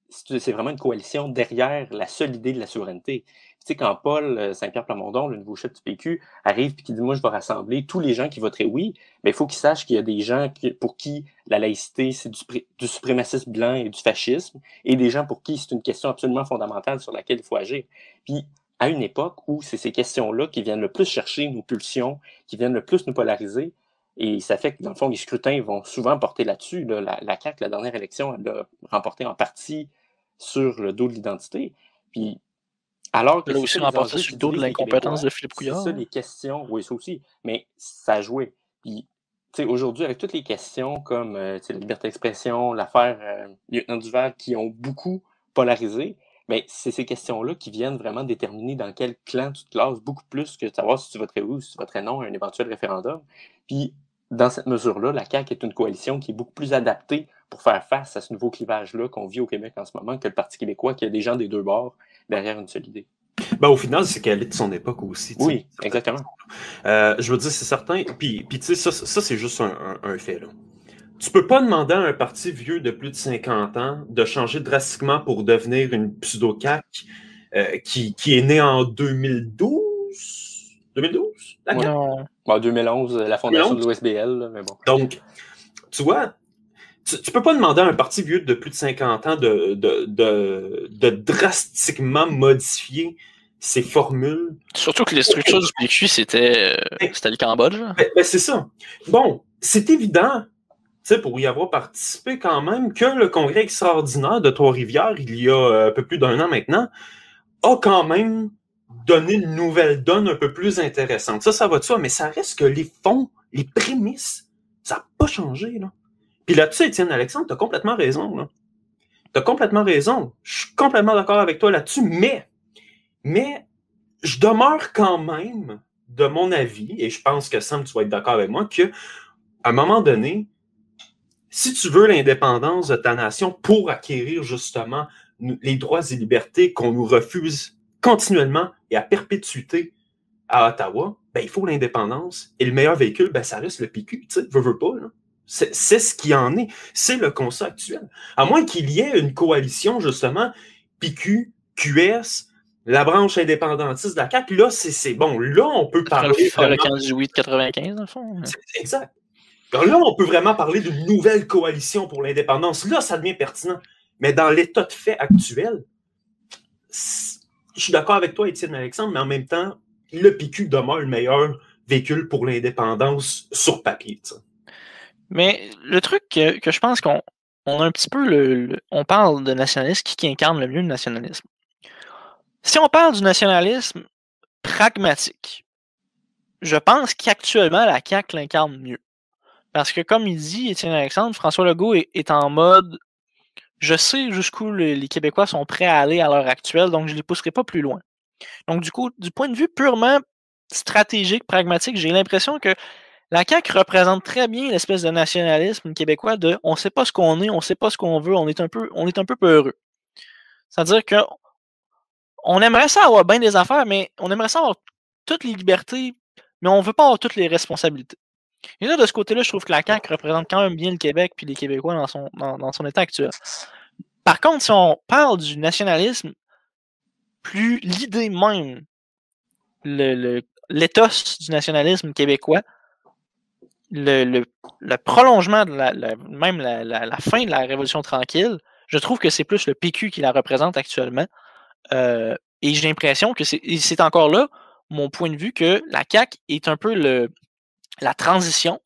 c'est vraiment une coalition derrière la seule idée de la souveraineté. Tu sais, quand Paul Saint-Pierre Plamondon, le nouveau chef du PQ, arrive et qui dit « Moi, je vais rassembler tous les gens qui voteraient oui », mais il faut qu'il sache qu'il y a des gens pour qui la laïcité, c'est du suprémacisme blanc et du fascisme, et des gens pour qui c'est une question absolument fondamentale sur laquelle il faut agir. Puis, à une époque où c'est ces questions-là qui viennent le plus chercher nos pulsions, qui viennent le plus nous polariser. Et ça fait que, dans le fond, les scrutins vont souvent porter là-dessus. Là. La CAQ, la dernière élection, elle a remporté en partie sur le dos de l'identité. Puis, alors que Elle a c'est aussi ça les remporté enjeux sur qui le dos de divisent les l'incompétence Québécois, de Philippe c'est Couillard. ça les questions, oui, ça aussi, mais ça a joué. Puis, tu sais, aujourd'hui, avec toutes les questions comme la liberté d'expression, l'affaire Lieutenant Duval, qui ont beaucoup polarisé, mais c'est ces questions-là qui viennent vraiment déterminer dans quel clan tu te classes, beaucoup plus que de savoir si tu voterais oui ou si tu voterais non à un éventuel référendum. Puis, dans cette mesure-là, la CAQ est une coalition qui est beaucoup plus adaptée pour faire face à ce nouveau clivage-là qu'on vit au Québec en ce moment que le Parti québécois, qui a des gens des deux bords derrière une seule idée. Ben, au final, c'est qu'elle est de son époque aussi. Oui, exactement. Je veux dire, c'est certain. Puis tu sais, ça c'est juste un fait. Là. Tu peux pas demander à un parti vieux de plus de 50 ans de changer drastiquement pour devenir une pseudo-CAQ qui est née en 2012. 2012? La CAQ? Non. En 2011, la fondation 2011? de l'OSBL, mais bon. Donc, tu vois, tu peux pas demander à un parti vieux de plus de 50 ans de drastiquement modifier ses formules. Surtout que les structures du PQ, c'était le Cambodge. Ben, c'est ça. Bon, c'est évident, pour y avoir participé quand même, que le congrès extraordinaire de Trois-Rivières, il y a un peu plus d'1 an maintenant, a quand même donné une nouvelle donne un peu plus intéressante. Ça va de soi, mais ça reste que les fonds, les prémices, ça n'a pas changé, là. Puis là-dessus, Étienne Alexandre, t'as complètement raison, là. T'as complètement raison. Je suis complètement d'accord avec toi là-dessus, mais je demeure quand même de mon avis, et je pense que Sam, tu vas être d'accord avec moi, qu'à un moment donné, si tu veux l'indépendance de ta nation pour acquérir justement les droits et libertés qu'on nous refuse continuellement et à perpétuité à Ottawa, ben, il faut l'indépendance. Et le meilleur véhicule, ben, ça reste le PQ, tu sais, veux pas, là. C'est ce qui en est. C'est le constat actuel. À moins qu'il y ait une coalition, justement, PQ, QS, la branche indépendantiste de la CAQ, là, c'est bon. Là, on peut parler... Faire le 15 juillet de 95, dans le fond. C'est exact. Alors là, on peut vraiment parler d'une nouvelle coalition pour l'indépendance. Là, ça devient pertinent. Mais dans l'état de fait actuel, je suis d'accord avec toi, Étienne Alexandre, mais en même temps, le PQ demeure le meilleur véhicule pour l'indépendance sur papier. T'sais. Mais le truc que je pense qu'on a un petit peu on parle de nationalisme, qui incarne le mieux le nationalisme. Si on parle du nationalisme pragmatique, je pense qu'actuellement, la CAQ l'incarne mieux. Parce que, comme il dit, Étienne Alexandre, François Legault est en mode « Je sais jusqu'où les Québécois sont prêts à aller à l'heure actuelle, donc je ne les pousserai pas plus loin. » Donc, du coup, du point de vue purement stratégique, pragmatique, j'ai l'impression que la CAQ représente très bien l'espèce de nationalisme québécois de « on ne sait pas ce qu'on est, on ne sait pas ce qu'on veut, on est un peu peureux ». C'est-à-dire que on aimerait ça avoir bien des affaires, mais on aimerait ça avoir toutes les libertés, mais on ne veut pas avoir toutes les responsabilités. Et là, de ce côté-là, je trouve que la CAQ représente quand même bien le Québec et les Québécois dans son état actuel. Par contre, si on parle du nationalisme, plus l'idée même, l'éthos du nationalisme québécois, le prolongement de la fin de la Révolution tranquille, je trouve que c'est plus le PQ qui la représente actuellement. Et j'ai l'impression que c'est encore là mon point de vue que la CAQ est un peu la transition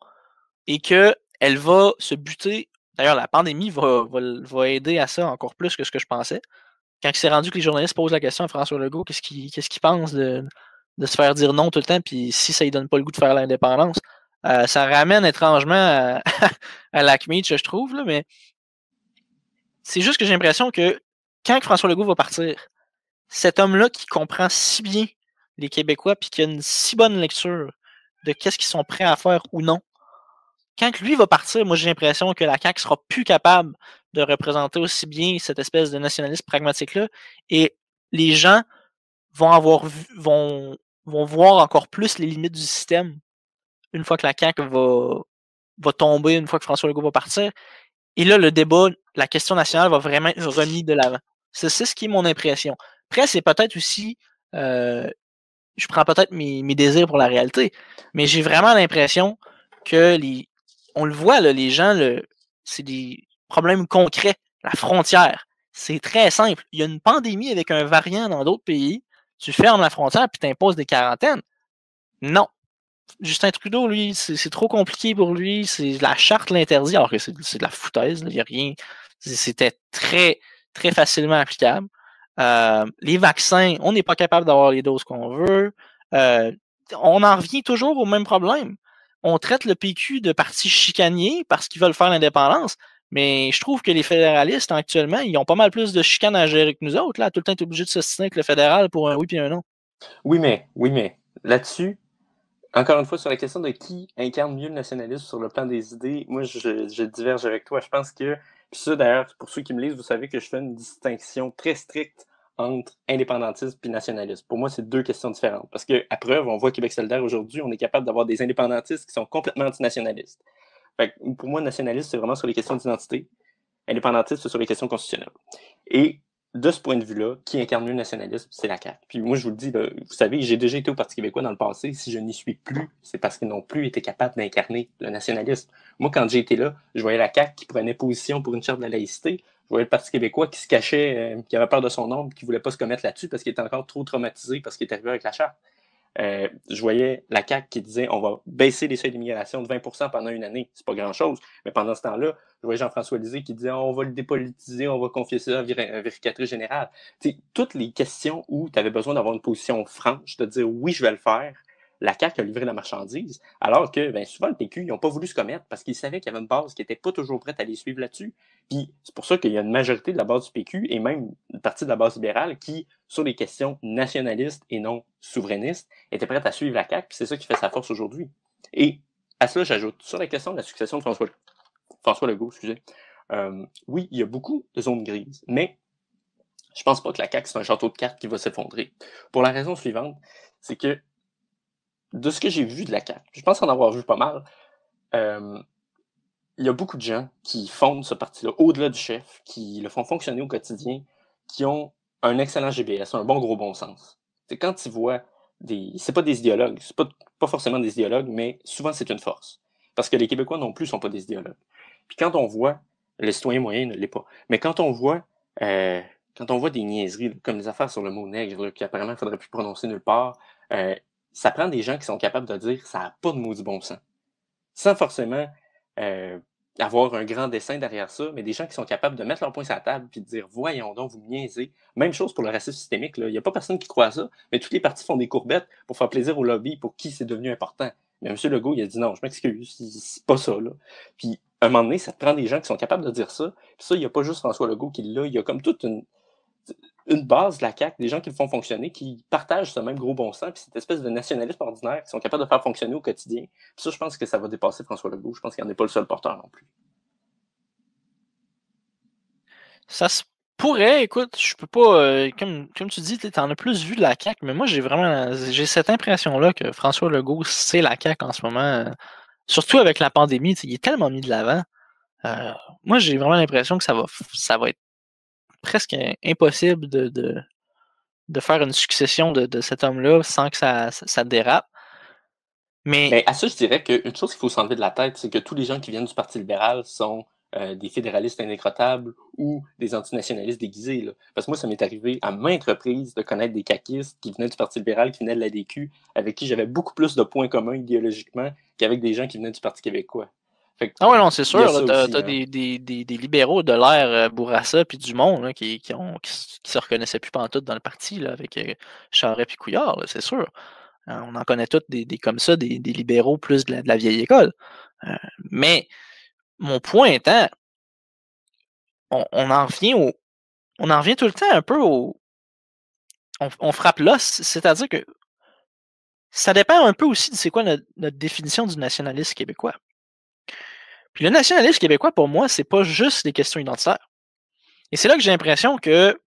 et qu'elle va se buter. D'ailleurs, la pandémie va aider à ça encore plus que ce que je pensais. Quand c'est rendu que les journalistes posent la question à François Legault, qu'est-ce qu'il pense de se faire dire non tout le temps, puis si ça ne lui donne pas le goût de faire l'indépendance, ça ramène étrangement à l'ACMEACH, je trouve, là, mais c'est juste que j'ai l'impression que quand François Legault va partir, cet homme-là qui comprend si bien les Québécois puis qui a une si bonne lecture de qu'est-ce qu'ils sont prêts à faire ou non, quand lui va partir, moi j'ai l'impression que la CAQ sera plus capable de représenter aussi bien cette espèce de nationalisme pragmatique-là et les gens vont voir encore plus les limites du système une fois que la CAQ va tomber, une fois que François Legault va partir. Et là, le débat, la question nationale va vraiment être remis de l'avant. C'est ce qui est mon impression. Après, c'est peut-être aussi... je prends peut-être mes désirs pour la réalité, mais j'ai vraiment l'impression que on le voit, là, les gens, c'est des problèmes concrets. La frontière, c'est très simple. Il y a une pandémie avec un variant dans d'autres pays. tu fermes la frontière puis tu imposes des quarantaines. Non. Justin Trudeau, lui, c'est trop compliqué pour lui. La charte l'interdit, alors que c'est de la foutaise. Il n'y a rien. C'était très, très facilement applicable. Les vaccins, on n'est pas capable d'avoir les doses qu'on veut. On en revient toujours au même problème. On traite le PQ de parti chicanier parce qu'ils veulent faire l'indépendance. Mais je trouve que les fédéralistes, actuellement, ils ont pas mal plus de chicanes à gérer que nous autres. Là, tout le temps, tu es obligé de s'ostiner avec le fédéral pour un oui et un non. Oui, mais là-dessus, encore une fois, sur la question de qui incarne mieux le nationalisme sur le plan des idées, moi, je diverge avec toi. Je pense que, puis ça, d'ailleurs, pour ceux qui me lisent, vous savez que je fais une distinction très stricte entre indépendantisme et nationalisme. Pour moi, c'est deux questions différentes. Parce que, à preuve, on voit Québec solidaire aujourd'hui, on est capable d'avoir des indépendantistes qui sont complètement antinationalistes. Fait que, pour moi, nationaliste, c'est vraiment sur les questions d'identité. Indépendantiste, c'est sur les questions constitutionnelles. Et de ce point de vue-là, qui incarne mieux le nationalisme, c'est la CAQ. Puis moi, je vous le dis, là, vous savez, j'ai déjà été au Parti québécois dans le passé. Si je n'y suis plus, c'est parce qu'ils n'ont plus été capables d'incarner le nationalisme. Moi, quand j'ai été là, je voyais la CAQ qui prenait position pour une charte de la laïcité. Je voyais le Parti québécois qui se cachait, qui avait peur de son ombre, qui ne voulait pas se commettre là-dessus parce qu'il était encore trop traumatisé parce qu'il était arrivé avec la charte. Je voyais la CAQ qui disait on va baisser les seuils d'immigration de 20% pendant une année. C'est pas grand-chose. Mais pendant ce temps-là, je voyais Jean-François Lisée qui disait on va le dépolitiser, on va confier ça à la vérificatrice générale. T'sais, toutes les questions où tu avais besoin d'avoir une position franche, de dire oui, je vais le faire, la CAQ a livré la marchandise, alors que souvent le PQ, ils n'ont pas voulu se commettre parce qu'ils savaient qu'il y avait une base qui n'était pas toujours prête à les suivre là-dessus. Puis c'est pour ça qu'il y a une majorité de la base du PQ et même une partie de la base libérale qui, sur les questions nationalistes et non souverainistes, était prête à suivre la CAQ, puis c'est ça qui fait sa force aujourd'hui. Et à cela, j'ajoute, sur la question de la succession de François Legault, oui, il y a beaucoup de zones grises, mais je pense pas que la CAQ, c'est un château de cartes qui va s'effondrer. Pour la raison suivante, c'est que de ce que j'ai vu de la CAQ, je pense en avoir vu pas mal, il y a beaucoup de gens qui fondent ce parti-là au-delà du chef, qui le font fonctionner au quotidien, qui ont un excellent GBS, un bon gros bon sens. C'est quand tu vois c'est pas des idéologues, c'est pas forcément des idéologues, mais souvent c'est une force. Parce que les Québécois non plus sont pas des idéologues. Puis quand on voit, le citoyen moyen ne l'est pas, mais quand on voit des niaiseries, comme les affaires sur le mot nègre, qui apparemment il faudrait plus prononcer nulle part, ça prend des gens qui sont capables de dire ça n'a pas de maudit bon sens. Sans forcément avoir un grand dessin derrière ça, mais des gens qui sont capables de mettre leur poing sur la table et de dire voyons donc, vous me niaisez. Même chose pour le racisme systémique. Il n'y a pas personne qui croit à ça, mais tous les partis font des courbettes pour faire plaisir au lobby, pour qui c'est devenu important. Mais M. Legault, il a dit non, je m'excuse, c'est pas ça. Là. Puis à un moment donné, ça te prend des gens qui sont capables de dire ça. Puis ça, il n'y a pas juste François Legault qui l'a, il y a comme toute une base de la CAQ, des gens qui le font fonctionner, qui partagent ce même gros bon sens, puis cette espèce de nationalisme ordinaire qui sont capables de faire fonctionner au quotidien. Puis ça, je pense que ça va dépasser François Legault. Je pense qu'il n'en est pas le seul porteur non plus. Ça se pourrait, écoute, je peux pas, comme tu dis, t'en as plus vu de la CAQ, mais moi j'ai cette impression-là que François Legault, c'est la CAQ en ce moment, surtout avec la pandémie, il est tellement mis de l'avant. Moi, j'ai vraiment l'impression que ça va être presque impossible de faire une succession de cet homme-là sans que ça dérape. Mais à ça, je dirais qu'une chose qu'il faut s'enlever de la tête, c'est que tous les gens qui viennent du Parti libéral sont des fédéralistes indécrottables ou des antinationalistes déguisés. Là. Parce que moi, ça m'est arrivé à maintes reprises de connaître des caquistes qui venaient du Parti libéral, qui venaient de l'ADQ, avec qui j'avais beaucoup plus de points communs idéologiquement qu'avavec des gens qui venaient du Parti québécois. Ah ouais, non, c'est sûr. T'as des libéraux de l'ère Bourassa puis Dumont là, qui se reconnaissaient plus pantoute dans le parti là, avec Charest puis Couillard, là, c'est sûr. On en connaît tous des comme ça, des libéraux plus de la vieille école. Mais mon point étant, on en revient tout le temps un peu on frappe l'os, c'est-à-dire que ça dépend un peu aussi de c'est quoi notre définition du nationalisme québécois. Puis le nationalisme québécois, pour moi, c'est pas juste des questions identitaires. Et c'est là que j'ai l'impression que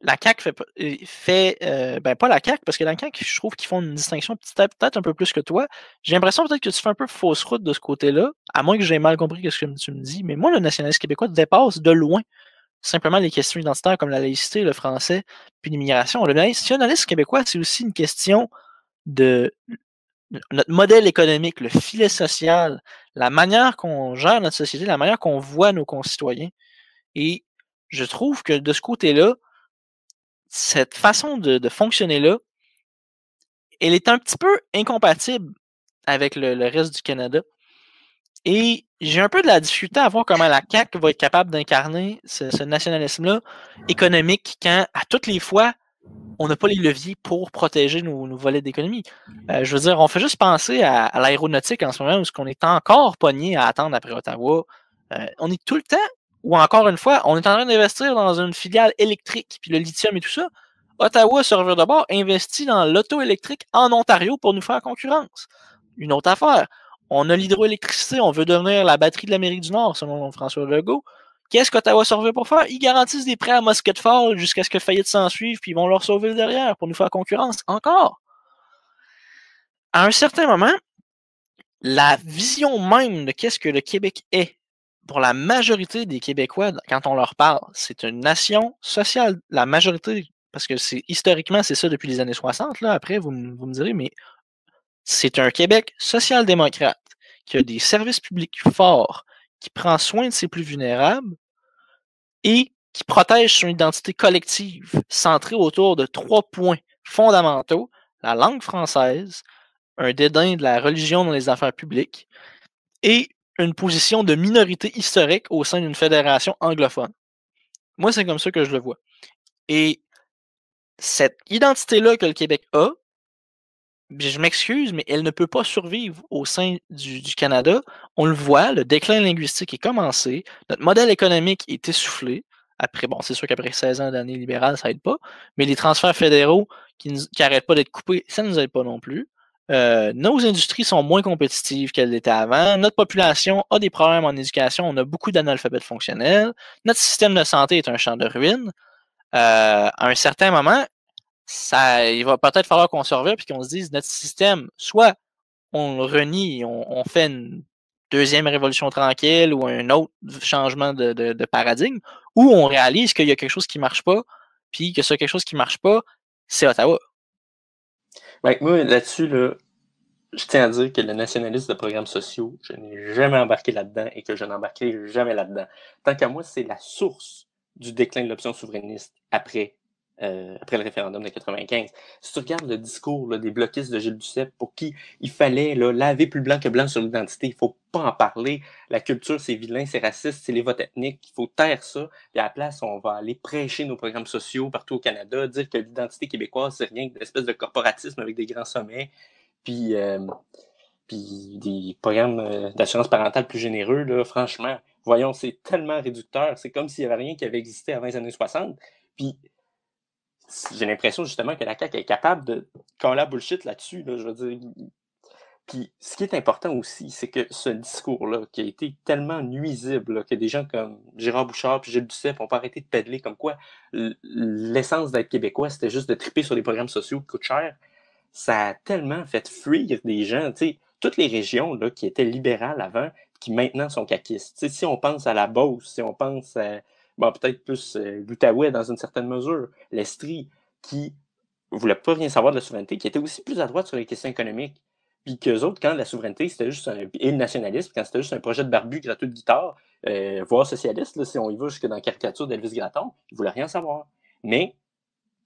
la CAQ pas la CAQ, parce que la CAQ, je trouve qu'ils font une distinction peut-être un peu plus que toi. J'ai l'impression peut-être que tu fais un peu fausse route de ce côté-là, à moins que j'ai mal compris ce que tu me dis. Mais moi, le nationalisme québécois dépasse de loin simplement les questions identitaires comme la laïcité, le français, puis l'immigration. Le nationalisme québécois, c'est aussi une question de notre modèle économique, le filet social, la manière qu'on gère notre société, la manière qu'on voit nos concitoyens. Et je trouve que de ce côté-là, cette façon de fonctionner-là, elle est un petit peu incompatible avec le reste du Canada. Et j'ai un peu de la difficulté à voir comment la CAQ va être capable d'incarner ce nationalisme-là économique quand, à toutes les fois, on n'a pas les leviers pour protéger nos volets d'économie. Je veux dire, on fait juste penser à l'aéronautique en ce moment, où on est encore pogné à attendre après Ottawa. On est tout le temps, ou encore une fois, on est en train d'investir dans une filiale électrique, puis le lithium et tout ça. Ottawa, sur revers de bord, investit dans l'auto électrique en Ontario pour nous faire concurrence. Une autre affaire. On a l'hydroélectricité, on veut devenir la batterie de l'Amérique du Nord, selon François Legault. Qu'est-ce qu'Ottawa surveille pour faire? Ils garantissent des prêts à Musket Fall jusqu'à ce que faillite s'en suive, puis ils vont leur sauver le derrière pour nous faire concurrence. Encore. À un certain moment, la vision même de qu'est-ce que le Québec est, pour la majorité des Québécois, quand on leur parle, c'est une nation sociale. La majorité, parce que historiquement, c'est ça depuis les années 60, là, après, vous me direz, mais c'est un Québec social-démocrate qui a des services publics forts, qui prend soin de ses plus vulnérables et qui protège son identité collective centrée autour de 3 points fondamentaux: la langue française, un dédain de la religion dans les affaires publiques et une position de minorité historique au sein d'une fédération anglophone. Moi, c'est comme ça que je le vois. Et cette identité-là que le Québec a, je m'excuse, mais elle ne peut pas survivre au sein du Canada. On le voit, le déclin linguistique est commencé, notre modèle économique est essoufflé. Après, bon, c'est sûr qu'après 16 ans d'année libérale, ça aide pas, mais les transferts fédéraux qui n'arrêtent pas d'être coupés, ça ne nous aide pas non plus. Nos industries sont moins compétitives qu'elles l'étaient avant. Notre population a des problèmes en éducation. On a beaucoup d'analphabètes fonctionnels. Notre système de santé est un champ de ruines. À un certain moment, il va peut-être falloir qu'on se revienne et qu'on se dise notre système, soit on le renie, on fait une deuxième révolution tranquille ou un autre changement de paradigme, ou on réalise qu'il y a quelque chose qui ne marche pas, puis que ça, quelque chose qui ne marche pas, c'est Ottawa. Ben, moi, là-dessus, là, je tiens à dire que le nationalisme de programmes sociaux, je n'ai jamais embarqué là-dedans et que je n'embarquerai jamais là-dedans. Tant qu'à moi, c'est la source du déclin de l'option souverainiste après le référendum de 95. Si tu regardes le discours là, des bloquistes de Gilles Duceppe, pour qui il fallait là, laver plus blanc que blanc sur l'identité, il ne faut pas en parler. La culture, c'est vilain, c'est raciste, c'est les votes ethniques, il faut taire ça. Puis à la place, on va aller prêcher nos programmes sociaux partout au Canada, dire que l'identité québécoise, c'est rien qu'une espèce de corporatisme avec des grands sommets. Puis des programmes d'assurance parentale plus généreux, là, franchement, voyons, c'est tellement réducteur. C'est comme s'il n'y avait rien qui avait existé avant les années 60. Puis j'ai l'impression justement que la CAQ est capable de coller la bullshit là-dessus, là, je veux dire. Puis ce qui est important aussi, c'est que ce discours-là, qui a été tellement nuisible, là, que des gens comme Gérard Bouchard et Gilles Duceppe n'ont pas arrêté de pédaler comme quoi l'essence d'être québécois, c'était juste de triper sur les programmes sociaux qui coûtent cher. Ça a tellement fait fuir des gens, tu sais, toutes les régions là, qui étaient libérales avant, qui maintenant sont caquistes. Tu sais, si on pense à la Beauce, si on pense à, bon, peut-être plus l'Outaouais dans une certaine mesure, l'Estrie, qui ne voulait pas rien savoir de la souveraineté, qui était aussi plus à droite sur les questions économiques. Puis qu'eux autres, quand la souveraineté, c'était juste et le nationalisme, quand c'était juste un projet de barbu gratuit de guitare, voire socialiste, là, si on y va jusque dans la caricature d'Elvis Gratton, ils ne voulaient rien savoir. Mais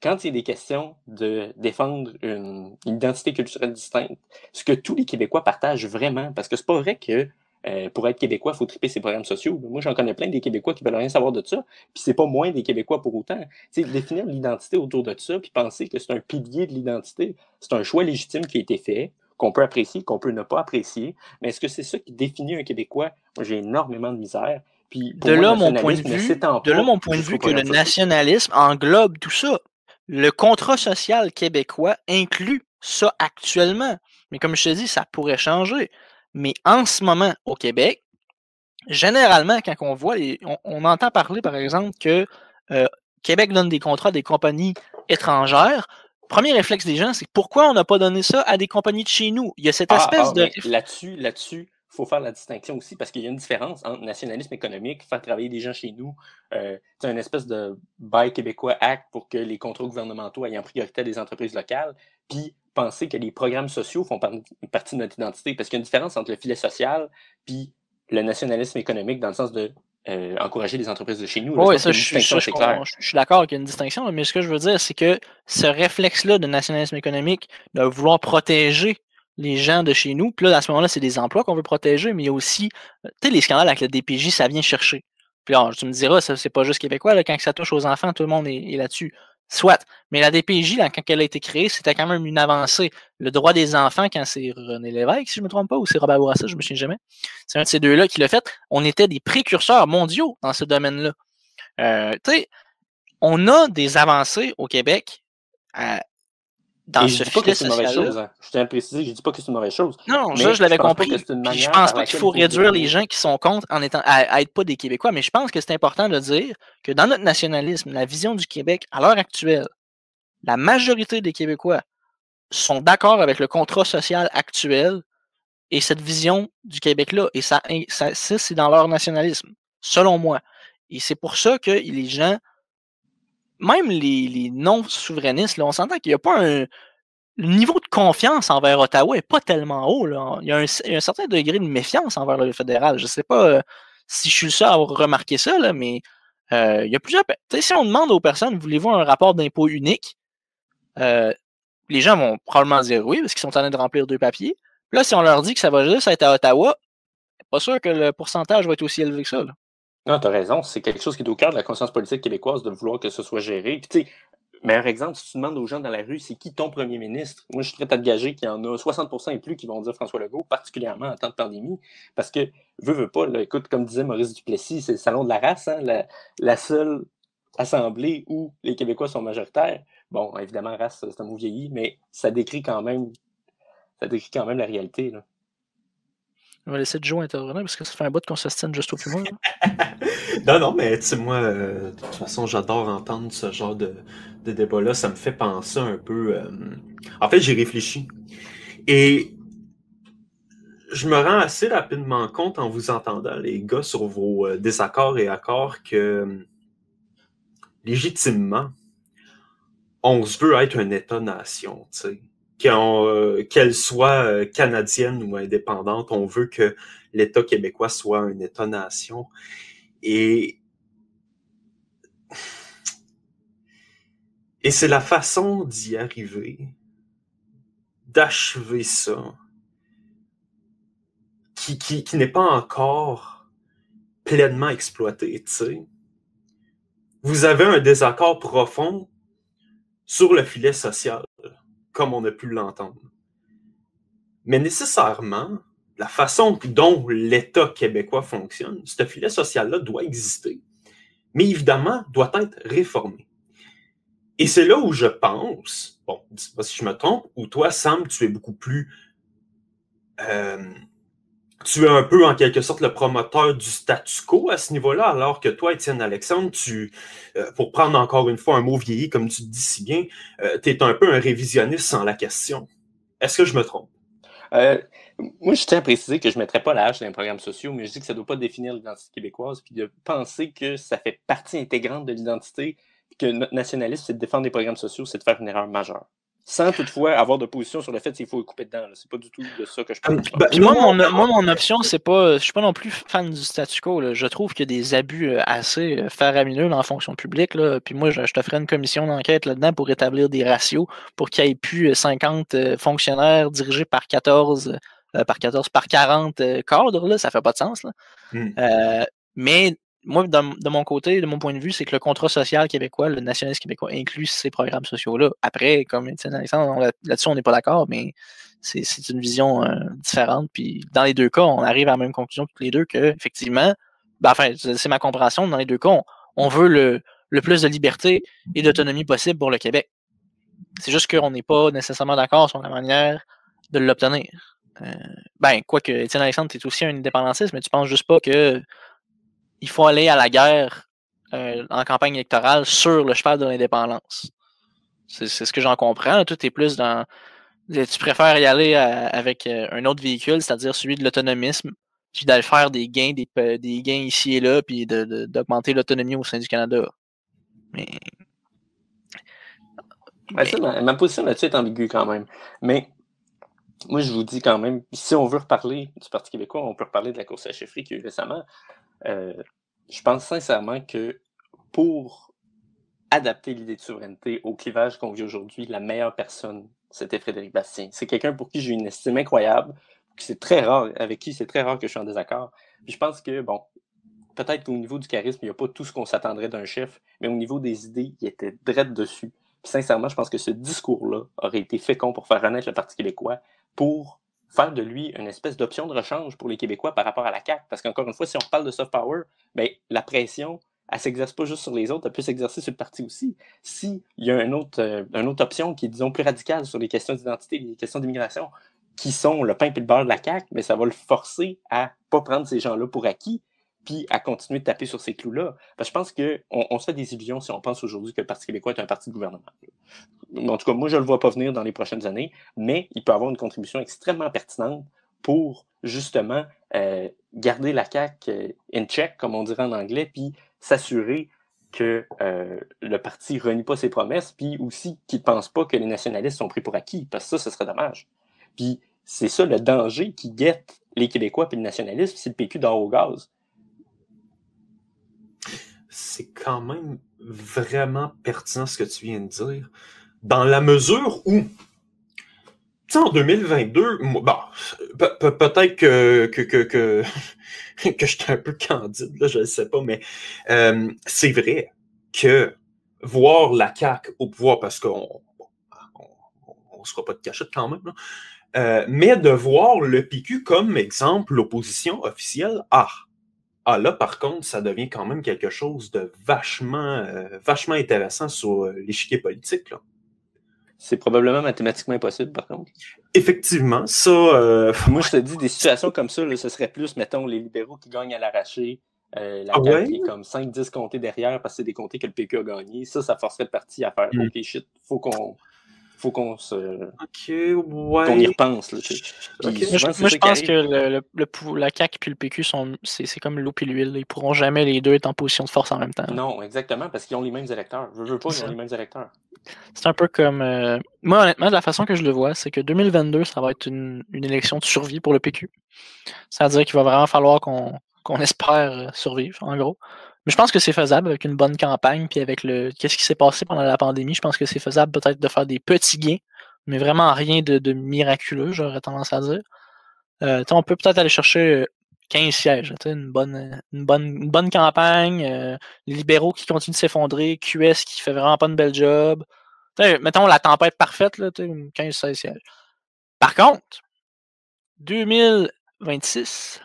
quand il y a des questions de défendre une identité culturelle distincte, ce que tous les Québécois partagent vraiment, parce que c'est pas vrai que pour être Québécois, il faut triper ses programmes sociaux. Moi, j'en connais plein des Québécois qui veulent rien savoir de ça, puis c'est pas moins des Québécois pour autant. T'sais, définir l'identité autour de ça, puis penser que c'est un pilier de l'identité, c'est un choix légitime qui a été fait, qu'on peut apprécier, qu'on peut ne pas apprécier, mais est-ce que c'est ça qui définit un Québécois? Moi, j'ai énormément de misère. Puis, pour De moi, là, le mon point de nationalisme ne vue, s'étend de là, pas mon point de jusqu'aux vue que le programmes sociaux. nationalisme englobe tout ça. Le contrat social québécois inclut ça actuellement. Mais comme je te dis, ça pourrait changer. Mais en ce moment, au Québec, généralement, quand on voit, on entend parler, par exemple, que Québec donne des contrats à des compagnies étrangères. Premier réflexe des gens, c'est pourquoi on n'a pas donné ça à des compagnies de chez nous? Il y a cette espèce de... Mais là-dessus, il faut faire la distinction aussi parce qu'il y a une différence entre nationalisme économique, faire travailler des gens chez nous, c'est une espèce de bail québécois acte pour que les contrats gouvernementaux aient en priorité à des entreprises locales, puis penser que les programmes sociaux font partie de notre identité, parce qu'il y a une différence entre le filet social puis le nationalisme économique dans le sens de encourager les entreprises de chez nous. Là, Oui, je pense qu'il y a une distinction assez claire. je suis d'accord qu'il y a une distinction, mais ce que je veux dire, c'est que ce réflexe-là de nationalisme économique, de vouloir protéger les gens de chez nous, puis là, à ce moment-là, c'est des emplois qu'on veut protéger, mais il y a aussi, tu sais, les scandales avec la DPJ, ça vient chercher. Puis là, tu me diras, c'est pas juste québécois, là, quand ça touche aux enfants, tout le monde est là-dessus. Soit. Mais la DPJ, là, quand elle a été créée, c'était quand même une avancée. Le droit des enfants, quand c'est René Lévesque, si je ne me trompe pas, ou c'est Robert Bourassa, je me souviens jamais. C'est un de ces deux-là qui l'a fait. On était des précurseurs mondiaux dans ce domaine-là. Tu sais, on a des avancées au Québec dans ce filet social-là. Hein. Je tiens à préciser, je dis pas que c'est une mauvaise chose. Non, je l'avais compris. Puis je pense pas qu'il faut réduire les gens qui sont contre à être pas des Québécois, mais je pense que c'est important de dire que dans notre nationalisme, la vision du Québec, à l'heure actuelle, la majorité des Québécois sont d'accord avec le contrat social actuel et cette vision du Québec-là. Et ça c'est dans leur nationalisme, selon moi. Et c'est pour ça que les gens, même les non-souverainistes, là, on s'entend qu'il n'y a pas le niveau de confiance envers Ottawa n'est pas tellement haut. Là. Il y a un certain degré de méfiance envers le fédéral. Je ne sais pas si je suis le seul à avoir remarqué ça, là, mais il y a plusieurs. Si on demande aux personnes, voulez-vous un rapport d'impôt unique, les gens vont probablement dire oui, parce qu'ils sont en train de remplir 2 papiers. Puis là, si on leur dit que ça va juste être à Ottawa, pas sûr que le pourcentage va être aussi élevé que ça. Là. Non, tu as raison. C'est quelque chose qui est au cœur de la conscience politique québécoise de vouloir que ce soit géré. Puis, tu sais, meilleur exemple, si tu demandes aux gens dans la rue, c'est qui ton premier ministre? Moi, je suis prêt à te gager qu'il y en a 60% et plus qui vont dire François Legault, particulièrement en temps de pandémie. Parce que, veux pas, là, écoute, comme disait Maurice Duplessis, c'est le salon de la race, hein, la seule assemblée où les Québécois sont majoritaires. Bon, évidemment, race, c'est un mot vieilli, mais ça décrit quand même la réalité, là. On va laisser Joe intervenir parce que ça fait un bout qu'on s'ostine juste au plus loin. Non, mais tu sais, moi, de toute façon, j'adore entendre ce genre de débat-là. Ça me fait penser un peu... En fait, j'ai réfléchi. Et je me rends assez rapidement compte en vous entendant, les gars, sur vos désaccords et accords que, légitimement, on se veut être un État-nation, tu sais. Qu'elle soit canadienne ou indépendante, on veut que l'État québécois soit un État-nation. Et c'est la façon d'y arriver, d'achever ça, qui n'est pas encore pleinement exploité, tu sais. Vous avez un désaccord profond sur le filet social, comme on a pu l'entendre. Mais nécessairement, la façon dont l'État québécois fonctionne, ce filet social-là doit exister, mais évidemment, doit être réformé. Et c'est là où je pense, bon, dis-moi si je me trompe, ou toi, Sam, tu es beaucoup plus... tu es un peu, en quelque sorte, le promoteur du statu quo à ce niveau-là, alors que toi, Étienne Alexandre, pour prendre encore une fois un mot vieilli, comme tu le dis si bien, tu es un peu un révisionniste sans la question. Est-ce que je me trompe? Moi, je tiens à préciser que je ne mettrais pas la hache dans les programmes sociaux, mais je dis que ça ne doit pas définir l'identité québécoise, puis de penser que ça fait partie intégrante de l'identité, puis que notre nationalisme, c'est de défendre les programmes sociaux, c'est de faire une erreur majeure. Sans toutefois avoir de position sur le fait qu'il faut le couper dedans. C'est pas du tout de ça que je pense. Moi, mon option, c'est pas. Je suis pas non plus fan du statu quo. Là. Je trouve qu'il y a des abus assez faramineux dans la fonction publique. Là. Puis moi, je te ferai une commission d'enquête là-dedans pour établir des ratios pour qu'il n'y ait plus 50 fonctionnaires dirigés par 40 cadres. Là. Ça fait pas de sens. Là. Mais moi, de mon côté, de mon point de vue, c'est que le contrat social québécois, le nationalisme québécois inclut ces programmes sociaux-là. Après, comme Étienne Alexandre, là-dessus, on n'est pas d'accord, mais c'est une vision différente. Puis dans les deux cas, on arrive à la même conclusion tous les deux que, effectivement, c'est ma compréhension, dans les deux cas, on veut le plus de liberté et d'autonomie possible pour le Québec. C'est juste qu'on n'est pas nécessairement d'accord sur la manière de l'obtenir. Quoique, Étienne Alexandre, tu es aussi un indépendantiste, mais tu penses juste pas que il faut aller à la guerre en campagne électorale sur le cheval de l'indépendance. C'est ce que j'en comprends. Tout est plus dans... Tu préfères y aller avec un autre véhicule, c'est-à-dire celui de l'autonomisme, puis d'aller faire des gains ici et là, puis d'augmenter l'autonomie au sein du Canada. Mais ma position là-dessus est ambiguë quand même. Mais moi, je vous dis quand même, si on veut reparler du Parti québécois, on peut reparler de la course à la chefferie qu'il y a eu récemment. je pense sincèrement que pour adapter l'idée de souveraineté au clivage qu'on vit aujourd'hui, la meilleure personne, c'était Frédéric Bastien. C'est quelqu'un pour qui j'ai une estime incroyable, c'est très rare, avec qui c'est très rare que je suis en désaccord. Puis je pense que, bon, peut-être qu'au niveau du charisme, il n'y a pas tout ce qu'on s'attendrait d'un chef, mais au niveau des idées, il était direct dessus. Puis sincèrement, je pense que ce discours-là aurait été fécond pour faire renaître le Parti québécois, pour faire de lui une espèce d'option de rechange pour les Québécois par rapport à la CAQ. Parce qu'encore une fois, si on parle de soft power, ben, la pression, elle ne s'exerce pas juste sur les autres, elle peut s'exercer sur le parti aussi. S'il y a une autre option qui est, disons, plus radicale sur les questions d'identité, les questions d'immigration, qui sont le pain et le beurre de la CAQ, mais ça va le forcer à ne pas prendre ces gens-là pour acquis, puis à continuer de taper sur ces clous-là. Parce que je pense qu'on se fait des illusions si on pense aujourd'hui que le Parti québécois est un parti de gouvernement. En tout cas, moi, je ne le vois pas venir dans les prochaines années, mais il peut avoir une contribution extrêmement pertinente pour, justement, garder la CAQ in check, comme on dirait en anglais, puis s'assurer que le parti ne renie pas ses promesses, puis aussi qu'il ne pense pas que les nationalistes sont pris pour acquis, parce que ça, ce serait dommage. Puis c'est ça le danger qui guette les Québécois puis le nationalisme, c'est le PQ dehors au gaz. C'est quand même vraiment pertinent ce que tu viens de dire. Dans la mesure où, tu sais, en 2022, bon, peut-être que je suis un peu candide, là, je ne sais pas, mais c'est vrai que voir la CAQ au pouvoir, parce qu'on ne se fera pas de cachette quand même, là, mais de voir le PQ comme exemple, l'opposition officielle, là, par contre, ça devient quand même quelque chose de vachement intéressant sur l'échiquier politique, là. C'est probablement mathématiquement impossible, par contre. Effectivement, ça... Moi, je te dis, des situations comme ça, là, ce serait plus, mettons, les libéraux qui gagnent à l'arraché, la CAQ qui est comme 5-10 comtés derrière parce que c'est des comtés que le PQ a gagné. Ça forcerait le parti à faire « OK, shit, faut qu'on qu'on y repense. » Là, moi, je pense que la CAQ et le PQ, c'est comme l'eau et l'huile. Ils pourront jamais les deux être en position de force en même temps. Non, exactement, parce qu'ils ont les mêmes électeurs. Je veux pas, ils ont les mêmes électeurs. C'est un peu comme... moi, honnêtement, de la façon que je le vois, c'est que 2022, ça va être une élection de survie pour le PQ. C'est-à-dire qu'il va vraiment falloir qu'on espère survivre, en gros. Mais je pense que c'est faisable avec une bonne campagne, puis avec qu'est-ce qui s'est passé pendant la pandémie. Je pense que c'est faisable peut-être de faire des petits gains, mais vraiment rien de miraculeux, j'aurais tendance à dire. On peut peut-être aller chercher 15 sièges, une bonne campagne, les libéraux qui continuent de s'effondrer, QS qui fait vraiment pas une belle job. Mettons la tempête parfaite, 15-16 sièges. Par contre, 2026,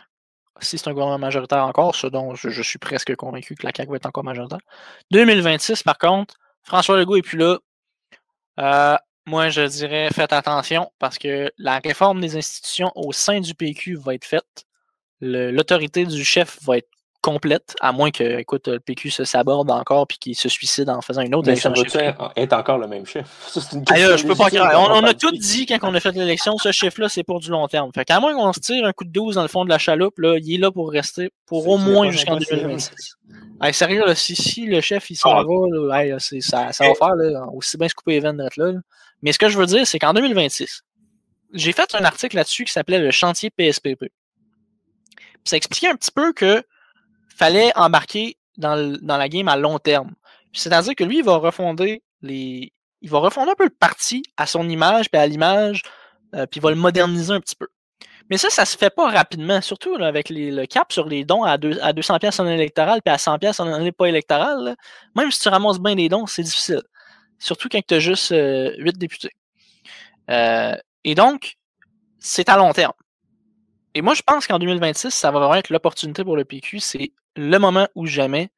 si c'est un gouvernement majoritaire encore, ce dont je suis presque convaincu que la CAQ va être encore majoritaire. 2026, par contre, François Legault n'est plus là. Moi, je dirais, faites attention parce que la réforme des institutions au sein du PQ va être faite. L'autorité du chef va être complète, à moins que, écoute, le PQ se saborde encore puis qu'il se suicide en faisant une autre élection. Mais ça va être encore le même chef? Ça, c'est une question je peux pas croire. On a tout dit quand on a fait l'élection, ce chiffre-là, c'est pour du long terme. Fait qu'à moins qu'on se tire un coup de 12 dans le fond de la chaloupe, là, il est là pour rester pour au moins jusqu'en 2026. Sérieux, là, si le chef il s'en va, là, ça va faire là, aussi bien se couper les veines d'être là. Mais ce que je veux dire, c'est qu'en 2026, j'ai fait un article là-dessus qui s'appelait le chantier PSPP. Puis ça expliquait un petit peu que fallait embarquer dans la game à long terme. C'est-à-dire que lui, il va refonder un peu le parti à son image et à l'image, puis il va le moderniser un petit peu. Mais ça se fait pas rapidement, surtout là, avec le cap sur les dons à 200$ en année électorale puis à 100$ en année pas électorale. Là, même si tu ramasses bien des dons, c'est difficile. Surtout quand tu as juste 8 députés. Et donc, c'est à long terme. Et moi, je pense qu'en 2026, ça va vraiment être l'opportunité pour le PQ. C'est le moment où jamais.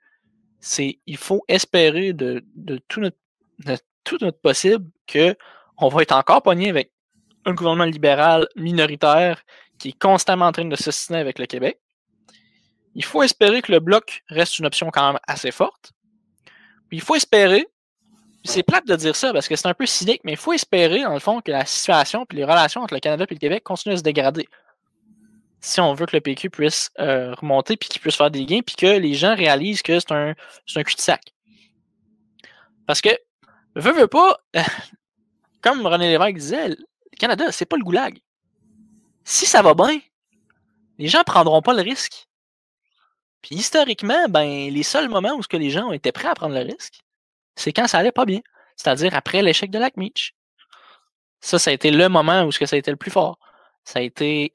Il faut espérer de tout notre possible qu'on va être encore pogné avec un gouvernement libéral minoritaire qui est constamment en train de s'ostiner avec le Québec. Il faut espérer que le Bloc reste une option quand même assez forte. Puis il faut espérer, c'est plate de dire ça parce que c'est un peu cynique, mais il faut espérer, dans le fond, que la situation et les relations entre le Canada et le Québec continuent à se dégrader. Si on veut que le PQ puisse remonter puis qu'il puisse faire des gains puis que les gens réalisent que c'est un cul-de-sac. Parce que, veut pas, comme René Lévesque disait, le Canada, c'est pas le goulag. Si ça va bien, les gens prendront pas le risque Puis historiquement, ben, les seuls moments où les gens ont été prêts à prendre le risque, c'est quand ça allait pas bien. C'est-à-dire après l'échec de Lac-Meech. Ça a été le moment où ça a été le plus fort. Ça a été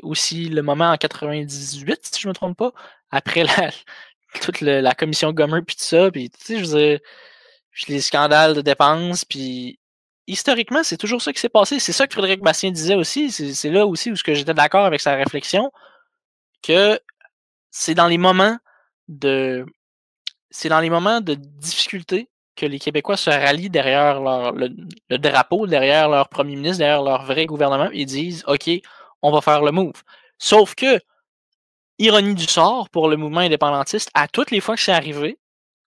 aussi le moment en 98, si je me trompe pas, après toute la commission Gomer puis tout ça, puis tu sais, je veux dire, puis les scandales de dépenses, puis historiquement, c'est toujours ça qui s'est passé. C'est ça que Frédéric Bastien disait aussi. C'est là aussi où j'étais d'accord avec sa réflexion, que c'est dans les moments de difficulté que les Québécois se rallient derrière le drapeau, derrière leur premier ministre, derrière leur vrai gouvernement, et disent « OK, on va faire le move ». Sauf que, ironie du sort, pour le mouvement indépendantiste, à toutes les fois que c'est arrivé,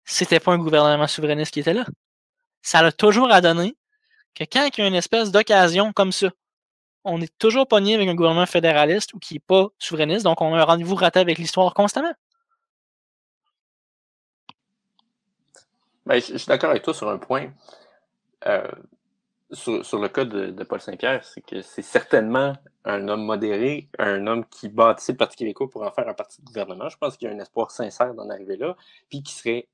c'était pas un gouvernement souverainiste qui était là. Ça l'a toujours à donner que quand il y a une espèce d'occasion comme ça, on est toujours pogné avec un gouvernement fédéraliste ou qui n'est pas souverainiste, donc on a un rendez-vous raté avec l'histoire constamment. Ben, je suis d'accord avec toi sur un point. Sur le cas de Paul Saint-Pierre, c'est que c'est certainement un homme modéré, un homme qui bâtissait le Parti québécois pour en faire un parti de gouvernement. Je pense qu'il y a un espoir sincère d'en arriver là, puis qui serait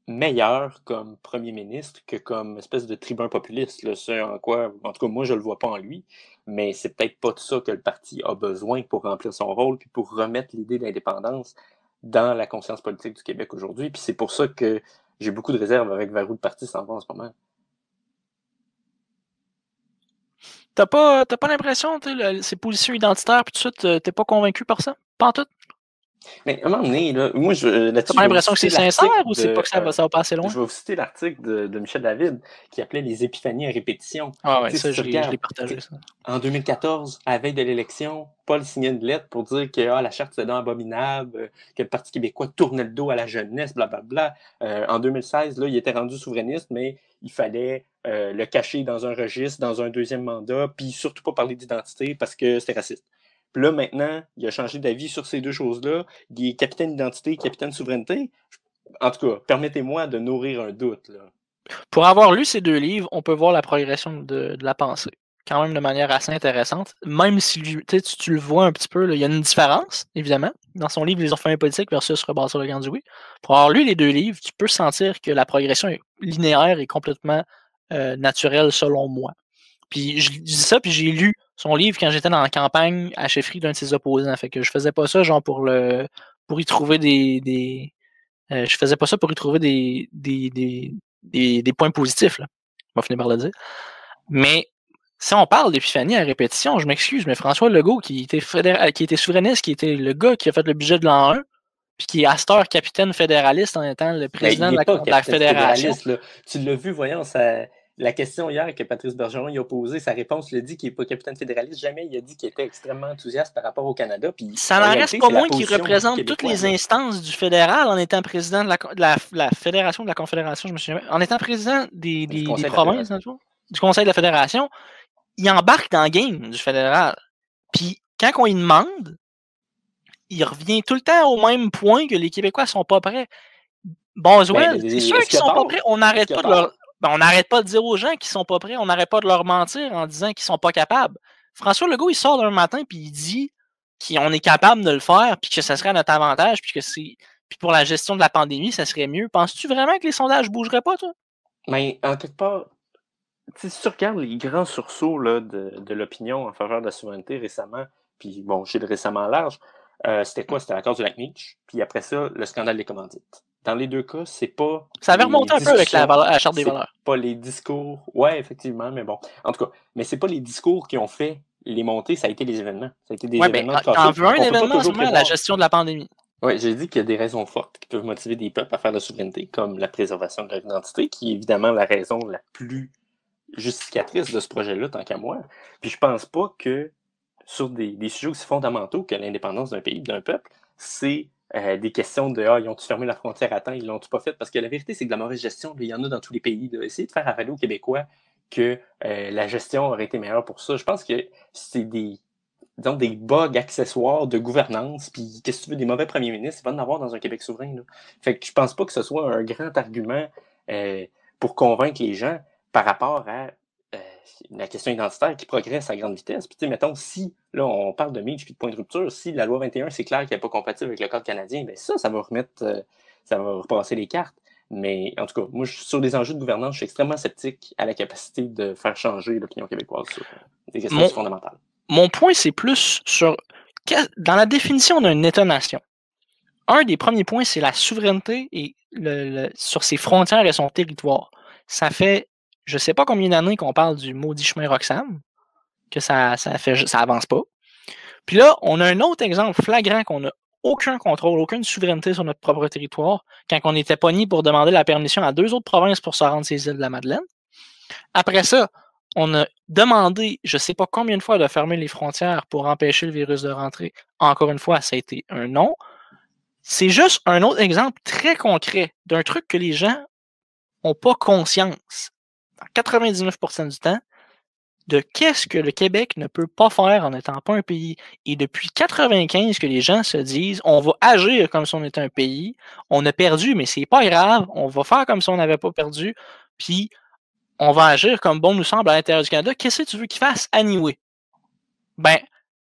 meilleur comme premier ministre que comme espèce de tribun populiste. Là, ce en quoi, en tout cas, moi, je le vois pas en lui, mais c'est peut-être pas de ça que le parti a besoin pour remplir son rôle, puis pour remettre l'idée d'indépendance dans la conscience politique du Québec aujourd'hui. Puis c'est pour ça que j'ai beaucoup de réserves avec vers où le parti s'en va en ce moment. T'as pas l'impression, ces positions identitaires, puis tout ça, t'es pas convaincu par ça? Pas en tout? Mais à un moment donné, là, moi, t'as pas l'impression que c'est sincère ou c'est pas que ça va pas assez loin? Je vais vous citer l'article de Michel David qui appelait les épiphanies à répétition. Ah ouais, ça, je l'ai partagé. Ça. En 2014, à la veille de l'élection, Paul signait une lettre pour dire que la charte c'est abominable, que le Parti québécois tournait le dos à la jeunesse, blablabla. En 2016, là, il était rendu souverainiste, mais il fallait le cacher dans un registre, dans un deuxième mandat, puis surtout pas parler d'identité parce que c'était raciste. Puis là, maintenant, il a changé d'avis sur ces deux choses-là. Il est capitaine d'identité, capitaine de souveraineté. En tout cas, permettez-moi de nourrir un doute. Là. Pour avoir lu ces deux livres, on peut voir la progression de la pensée. Quand même de manière assez intéressante. Même si tu le vois un petit peu, là, il y a une différence, évidemment, dans son livre Les orphelins politiques versus Rebâtir le Grand du Oui. Pour avoir lu les deux livres, tu peux sentir que la progression linéaire est complètement naturelle selon moi. Puis je dis ça, puis j'ai lu son livre quand j'étais dans la campagne à chefferie d'un de ses opposants. Fait que je faisais pas ça genre pour y trouver je faisais pas ça pour y trouver des points positifs, là. On va finir par le dire. Mais si on parle d'épiphanie à répétition, je m'excuse, mais François Legault, qui était souverainiste, qui était le gars qui a fait le budget de l'an 1, puis qui est à cette heure capitaine fédéraliste en étant le président de la fédération. Là. Tu l'as vu, voyons, la question hier que Patrice Bergeron y a posée, sa réponse le dit qu'il n'est pas capitaine fédéraliste. Jamais il a dit qu'il était extrêmement enthousiaste par rapport au Canada. Puis, ça n'en reste pas moins qu'il représente toutes les instances du fédéral en étant président de la fédération, de la confédération, je me souviens, en étant président des provinces, du conseil de la fédération. Il embarque dans le game du fédéral. Puis quand on lui demande, il revient tout le temps au même point que les Québécois sont pas prêts. Boswell, c'est sûr qu'ils sont pas prêts. On n'arrête pas de dire aux gens qu'ils sont pas prêts. On n'arrête pas de leur mentir en disant qu'ils sont pas capables. François Legault, il sort d'un matin puis il dit qu'on est capable de le faire puis que ça serait à notre avantage puis pour la gestion de la pandémie, ça serait mieux. Penses-tu vraiment que les sondages bougeraient pas, toi? Mais en quelque part, si tu regardes les grands sursauts là, de l'opinion en faveur de la souveraineté récemment, puis bon, j'ai le récemment large, c'était quoi? C'était l'accord du Lac-Meech, puis après ça, le scandale des commandites. Dans les deux cas, c'est pas... Ça avait remonté un peu avec la charte des valeurs. Pas les discours... Ouais, effectivement, mais bon. En tout cas, mais c'est pas les discours qui ont fait les montées, ça a été les événements. Ça a été des événements de t'en veux un événement en ce moment, la gestion de la pandémie. Oui, j'ai dit qu'il y a des raisons fortes qui peuvent motiver des peuples à faire de la souveraineté, comme la préservation de leur identité, qui est évidemment la raison la plus justificatrice de ce projet-là, tant qu'à moi. Puis je pense pas que sur des sujets aussi fondamentaux que l'indépendance d'un pays, d'un peuple, c'est des questions de ils ont-tu fermé la frontière à temps, ils l'ont-tu pas fait? Parce que la vérité, c'est que la mauvaise gestion, il y en a dans tous les pays. Essayer de faire avaler aux Québécois que la gestion aurait été meilleure pour ça. Je pense que c'est des bugs accessoires de gouvernance, puis qu'est-ce que tu veux, des mauvais premiers ministres, il va en avoir dans un Québec souverain. Là. Fait que je pense pas que ce soit un grand argument pour convaincre les gens par rapport à la question identitaire qui progresse à grande vitesse. Puis, tu sais, mettons, si, là, on parle de Meach puis de point de rupture, si la loi 21, c'est clair qu'elle n'est pas compatible avec le Code canadien, bien ça va remettre, ça va repasser les cartes. Mais, en tout cas, moi, sur des enjeux de gouvernance, je suis extrêmement sceptique à la capacité de faire changer l'opinion québécoise sur des questions fondamentales. Mon point, c'est plus sur, dans la définition d'un État-nation, un des premiers points, c'est la souveraineté et sur ses frontières et son territoire. Ça fait, je sais pas combien d'années qu'on parle du maudit chemin Roxham, que ça avance pas. Puis là, on a un autre exemple flagrant qu'on n'a aucun contrôle, aucune souveraineté sur notre propre territoire, quand on était pogné pour demander la permission à 2 autres provinces pour se rendre ces îles de la Madeleine. Après ça, on a demandé, je sais pas combien de fois, de fermer les frontières pour empêcher le virus de rentrer. Encore une fois, ça a été un non. C'est juste un autre exemple très concret d'un truc que les gens n'ont pas conscience, dans 99% du temps, de qu'est-ce que le Québec ne peut pas faire en n'étant pas un pays. Et depuis 95 que les gens se disent, on va agir comme si on était un pays, on a perdu, mais c'est pas grave, on va faire comme si on n'avait pas perdu, puis on va agir comme bon nous semble à l'intérieur du Canada. Qu'est-ce que tu veux qu'ils fassent anyway? Ben,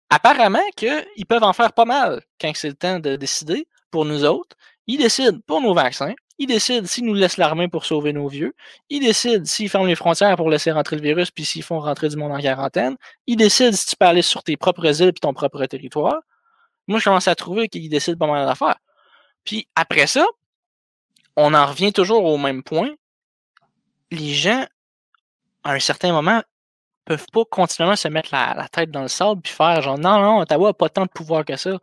apparemment qu'ils peuvent en faire pas mal quand c'est le temps de décider pour nous autres. Ils décident pour nos vaccins. Ils décident s'ils nous laissent l'armée pour sauver nos vieux. Ils décident s'ils ferment les frontières pour laisser rentrer le virus puis s'ils font rentrer du monde en quarantaine. Ils décident si tu peux aller sur tes propres îles puis ton propre territoire. Moi, je commence à trouver qu'ils décident pas mal d'affaires. Puis après ça, on en revient toujours au même point. Les gens, à un certain moment, peuvent pas continuellement se mettre la tête dans le sable puis faire genre non, Ottawa n'a pas tant de pouvoir que ça.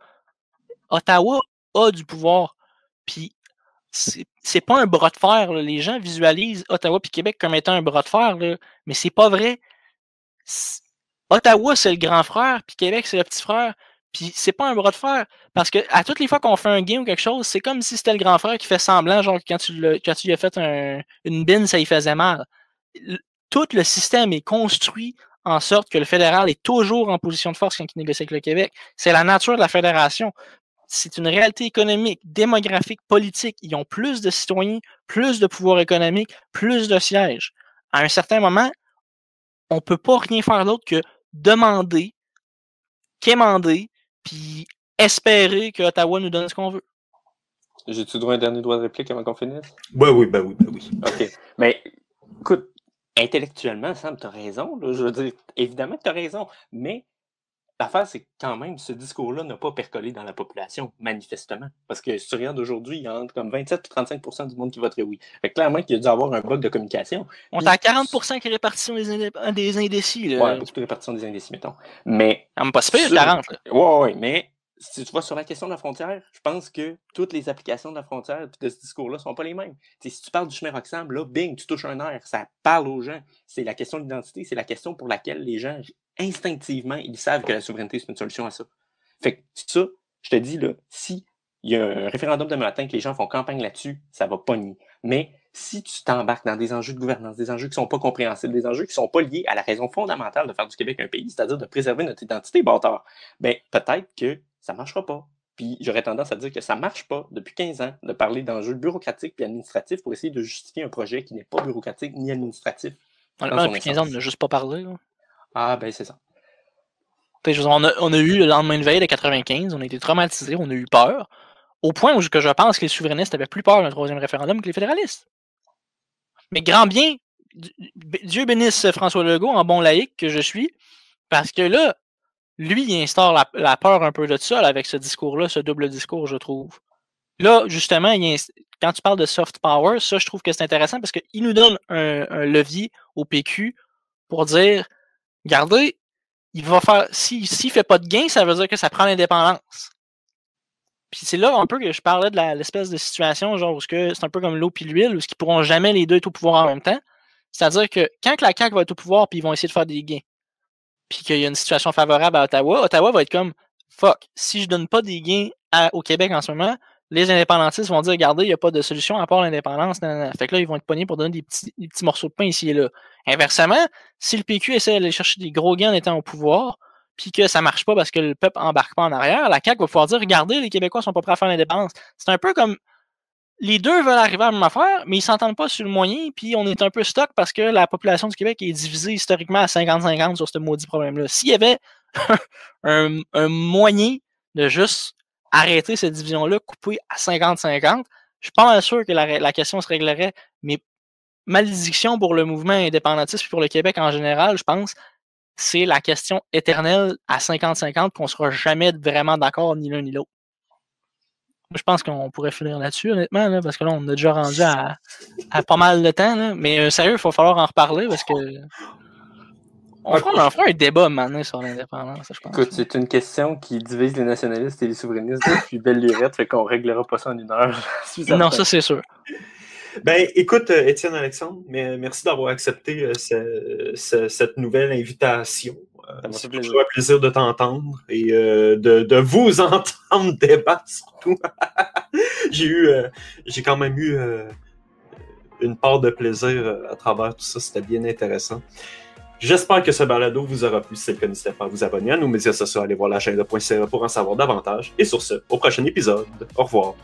Ottawa a du pouvoir. Puis c'est pas un bras de fer. Là. Les gens visualisent Ottawa puis Québec comme étant un bras de fer, là. Mais c'est pas vrai. Ottawa, c'est le grand frère, puis Québec, c'est le petit frère. Puis c'est pas un bras de fer. Parce que à toutes les fois qu'on fait un game ou quelque chose, c'est comme si c'était le grand frère qui fait semblant, genre quand tu lui as fait une bine, ça y faisait mal. Tout le système est construit en sorte que le fédéral est toujours en position de force quand il négocie avec le Québec. C'est la nature de la fédération. C'est une réalité économique, démographique, politique. Ils ont plus de citoyens, plus de pouvoir économique, plus de sièges. À un certain moment, on ne peut pas rien faire d'autre que demander, quémander, puis espérer que Ottawa nous donne ce qu'on veut. J'ai-tu droit à un dernier droit de réplique avant qu'on finisse? Ben oui. OK. Mais, écoute, intellectuellement, Sam, t'as raison. Là. Je veux dire, évidemment que t'as raison. Mais l'affaire, c'est que quand même, ce discours-là n'a pas percolé dans la population, manifestement. Parce que si tu regardes aujourd'hui, il y a entre comme 27 et 35% du monde qui voterait oui. Fait que clairement qu'il y a dû avoir un bug de communication. On est à 40% qui est répartition des indécis. Là. Ouais, beaucoup de répartition des indécis, mettons. Mais. Pas si pire, 40. Là. Ouais, mais si tu vois sur la question de la frontière, je pense que toutes les applications de la frontière et de ce discours-là ne sont pas les mêmes. T'sais, si tu parles du chemin Roxham, là, bing, tu touches un air, ça parle aux gens. C'est la question de l'identité, c'est la question pour laquelle les gens, instinctivement, ils savent que la souveraineté, c'est une solution à ça. Fait que ça, je te dis, là, si il y a un référendum demain matin que les gens font campagne là-dessus, ça va pogner. Mais si tu t'embarques dans des enjeux de gouvernance, des enjeux qui ne sont pas compréhensibles, des enjeux qui ne sont pas liés à la raison fondamentale de faire du Québec un pays, c'est-à-dire de préserver notre identité, bâtard, ben peut-être que ça ne marchera pas. Puis j'aurais tendance à dire que ça ne marche pas depuis 15 ans de parler d'enjeux bureaucratiques et administratifs pour essayer de justifier un projet qui n'est pas bureaucratique ni administratif. Depuis 15 ans, on n'a juste pas parlé. Là. Ah, ben c'est ça. On a eu le lendemain de veille de 95, on a été traumatisés, on a eu peur, au point où je pense que les souverainistes avaient plus peur d'un troisième référendum que les fédéralistes. Mais grand bien, Dieu bénisse François Legault, en bon laïc que je suis, parce que là, lui, il instaure la peur un peu de ça avec ce discours-là, ce double discours, je trouve. Là, justement, quand tu parles de soft power, ça, je trouve que c'est intéressant parce qu'il nous donne un levier au PQ pour dire, regardez, il va faire, s'il fait pas de gain, ça veut dire que ça prend l'indépendance. Puis c'est là un peu que je parlais de l'espèce de situation, genre, où c'est un peu comme l'eau puis l'huile, où ils pourront jamais les deux être au pouvoir en même temps. C'est-à-dire que quand la CAQ va être au pouvoir, puis ils vont essayer de faire des gains, puis qu'il y a une situation favorable à Ottawa, Ottawa va être comme fuck, si je donne pas des gains au Québec en ce moment, les indépendantistes vont dire regardez, il n'y a pas de solution à part l'indépendance. Fait que là, ils vont être pognés pour donner des petits morceaux de pain ici et là. Inversement, si le PQ essaie d'aller chercher des gros gains en étant au pouvoir, puis que ça marche pas parce que le peuple embarque pas en arrière, la CAQ va pouvoir dire regardez, les Québécois sont pas prêts à faire l'indépendance. C'est un peu comme les deux veulent arriver à la même affaire, mais ils s'entendent pas sur le moyen, puis on est un peu stock parce que la population du Québec est divisée historiquement à 50-50 sur ce maudit problème-là. S'il y avait un moyen de juste arrêter cette division-là, couper à 50-50, je suis pas mal sûr que la question se réglerait, mais malédiction pour le mouvement indépendantiste et pour le Québec en général, je pense, c'est la question éternelle à 50-50 qu'on sera jamais vraiment d'accord ni l'un ni l'autre. Je pense qu'on pourrait finir là-dessus, honnêtement, là, parce que là, on a déjà rendu à pas mal de temps. Là. Mais sérieux, il va falloir en reparler parce que on fera un débat maintenant sur l'indépendance, je pense. Écoute, c'est une question qui divise les nationalistes et les souverainistes depuis belle lurette, fait qu'on réglera pas ça en 1 heure. Non, ça c'est sûr. Ben, écoute, Étienne Alexandre, merci d'avoir accepté cette nouvelle invitation. C'est toujours un plaisir de t'entendre et de vous entendre débattre surtout. J'ai quand même eu une part de plaisir à travers tout ça. C'était bien intéressant. J'espère que ce balado vous aura plu. Si c'est le cas, n'hésitez pas à vous abonner à nos médias sociaux, allez voir l'agenda.ca pour en savoir davantage. Et sur ce, au prochain épisode. Au revoir.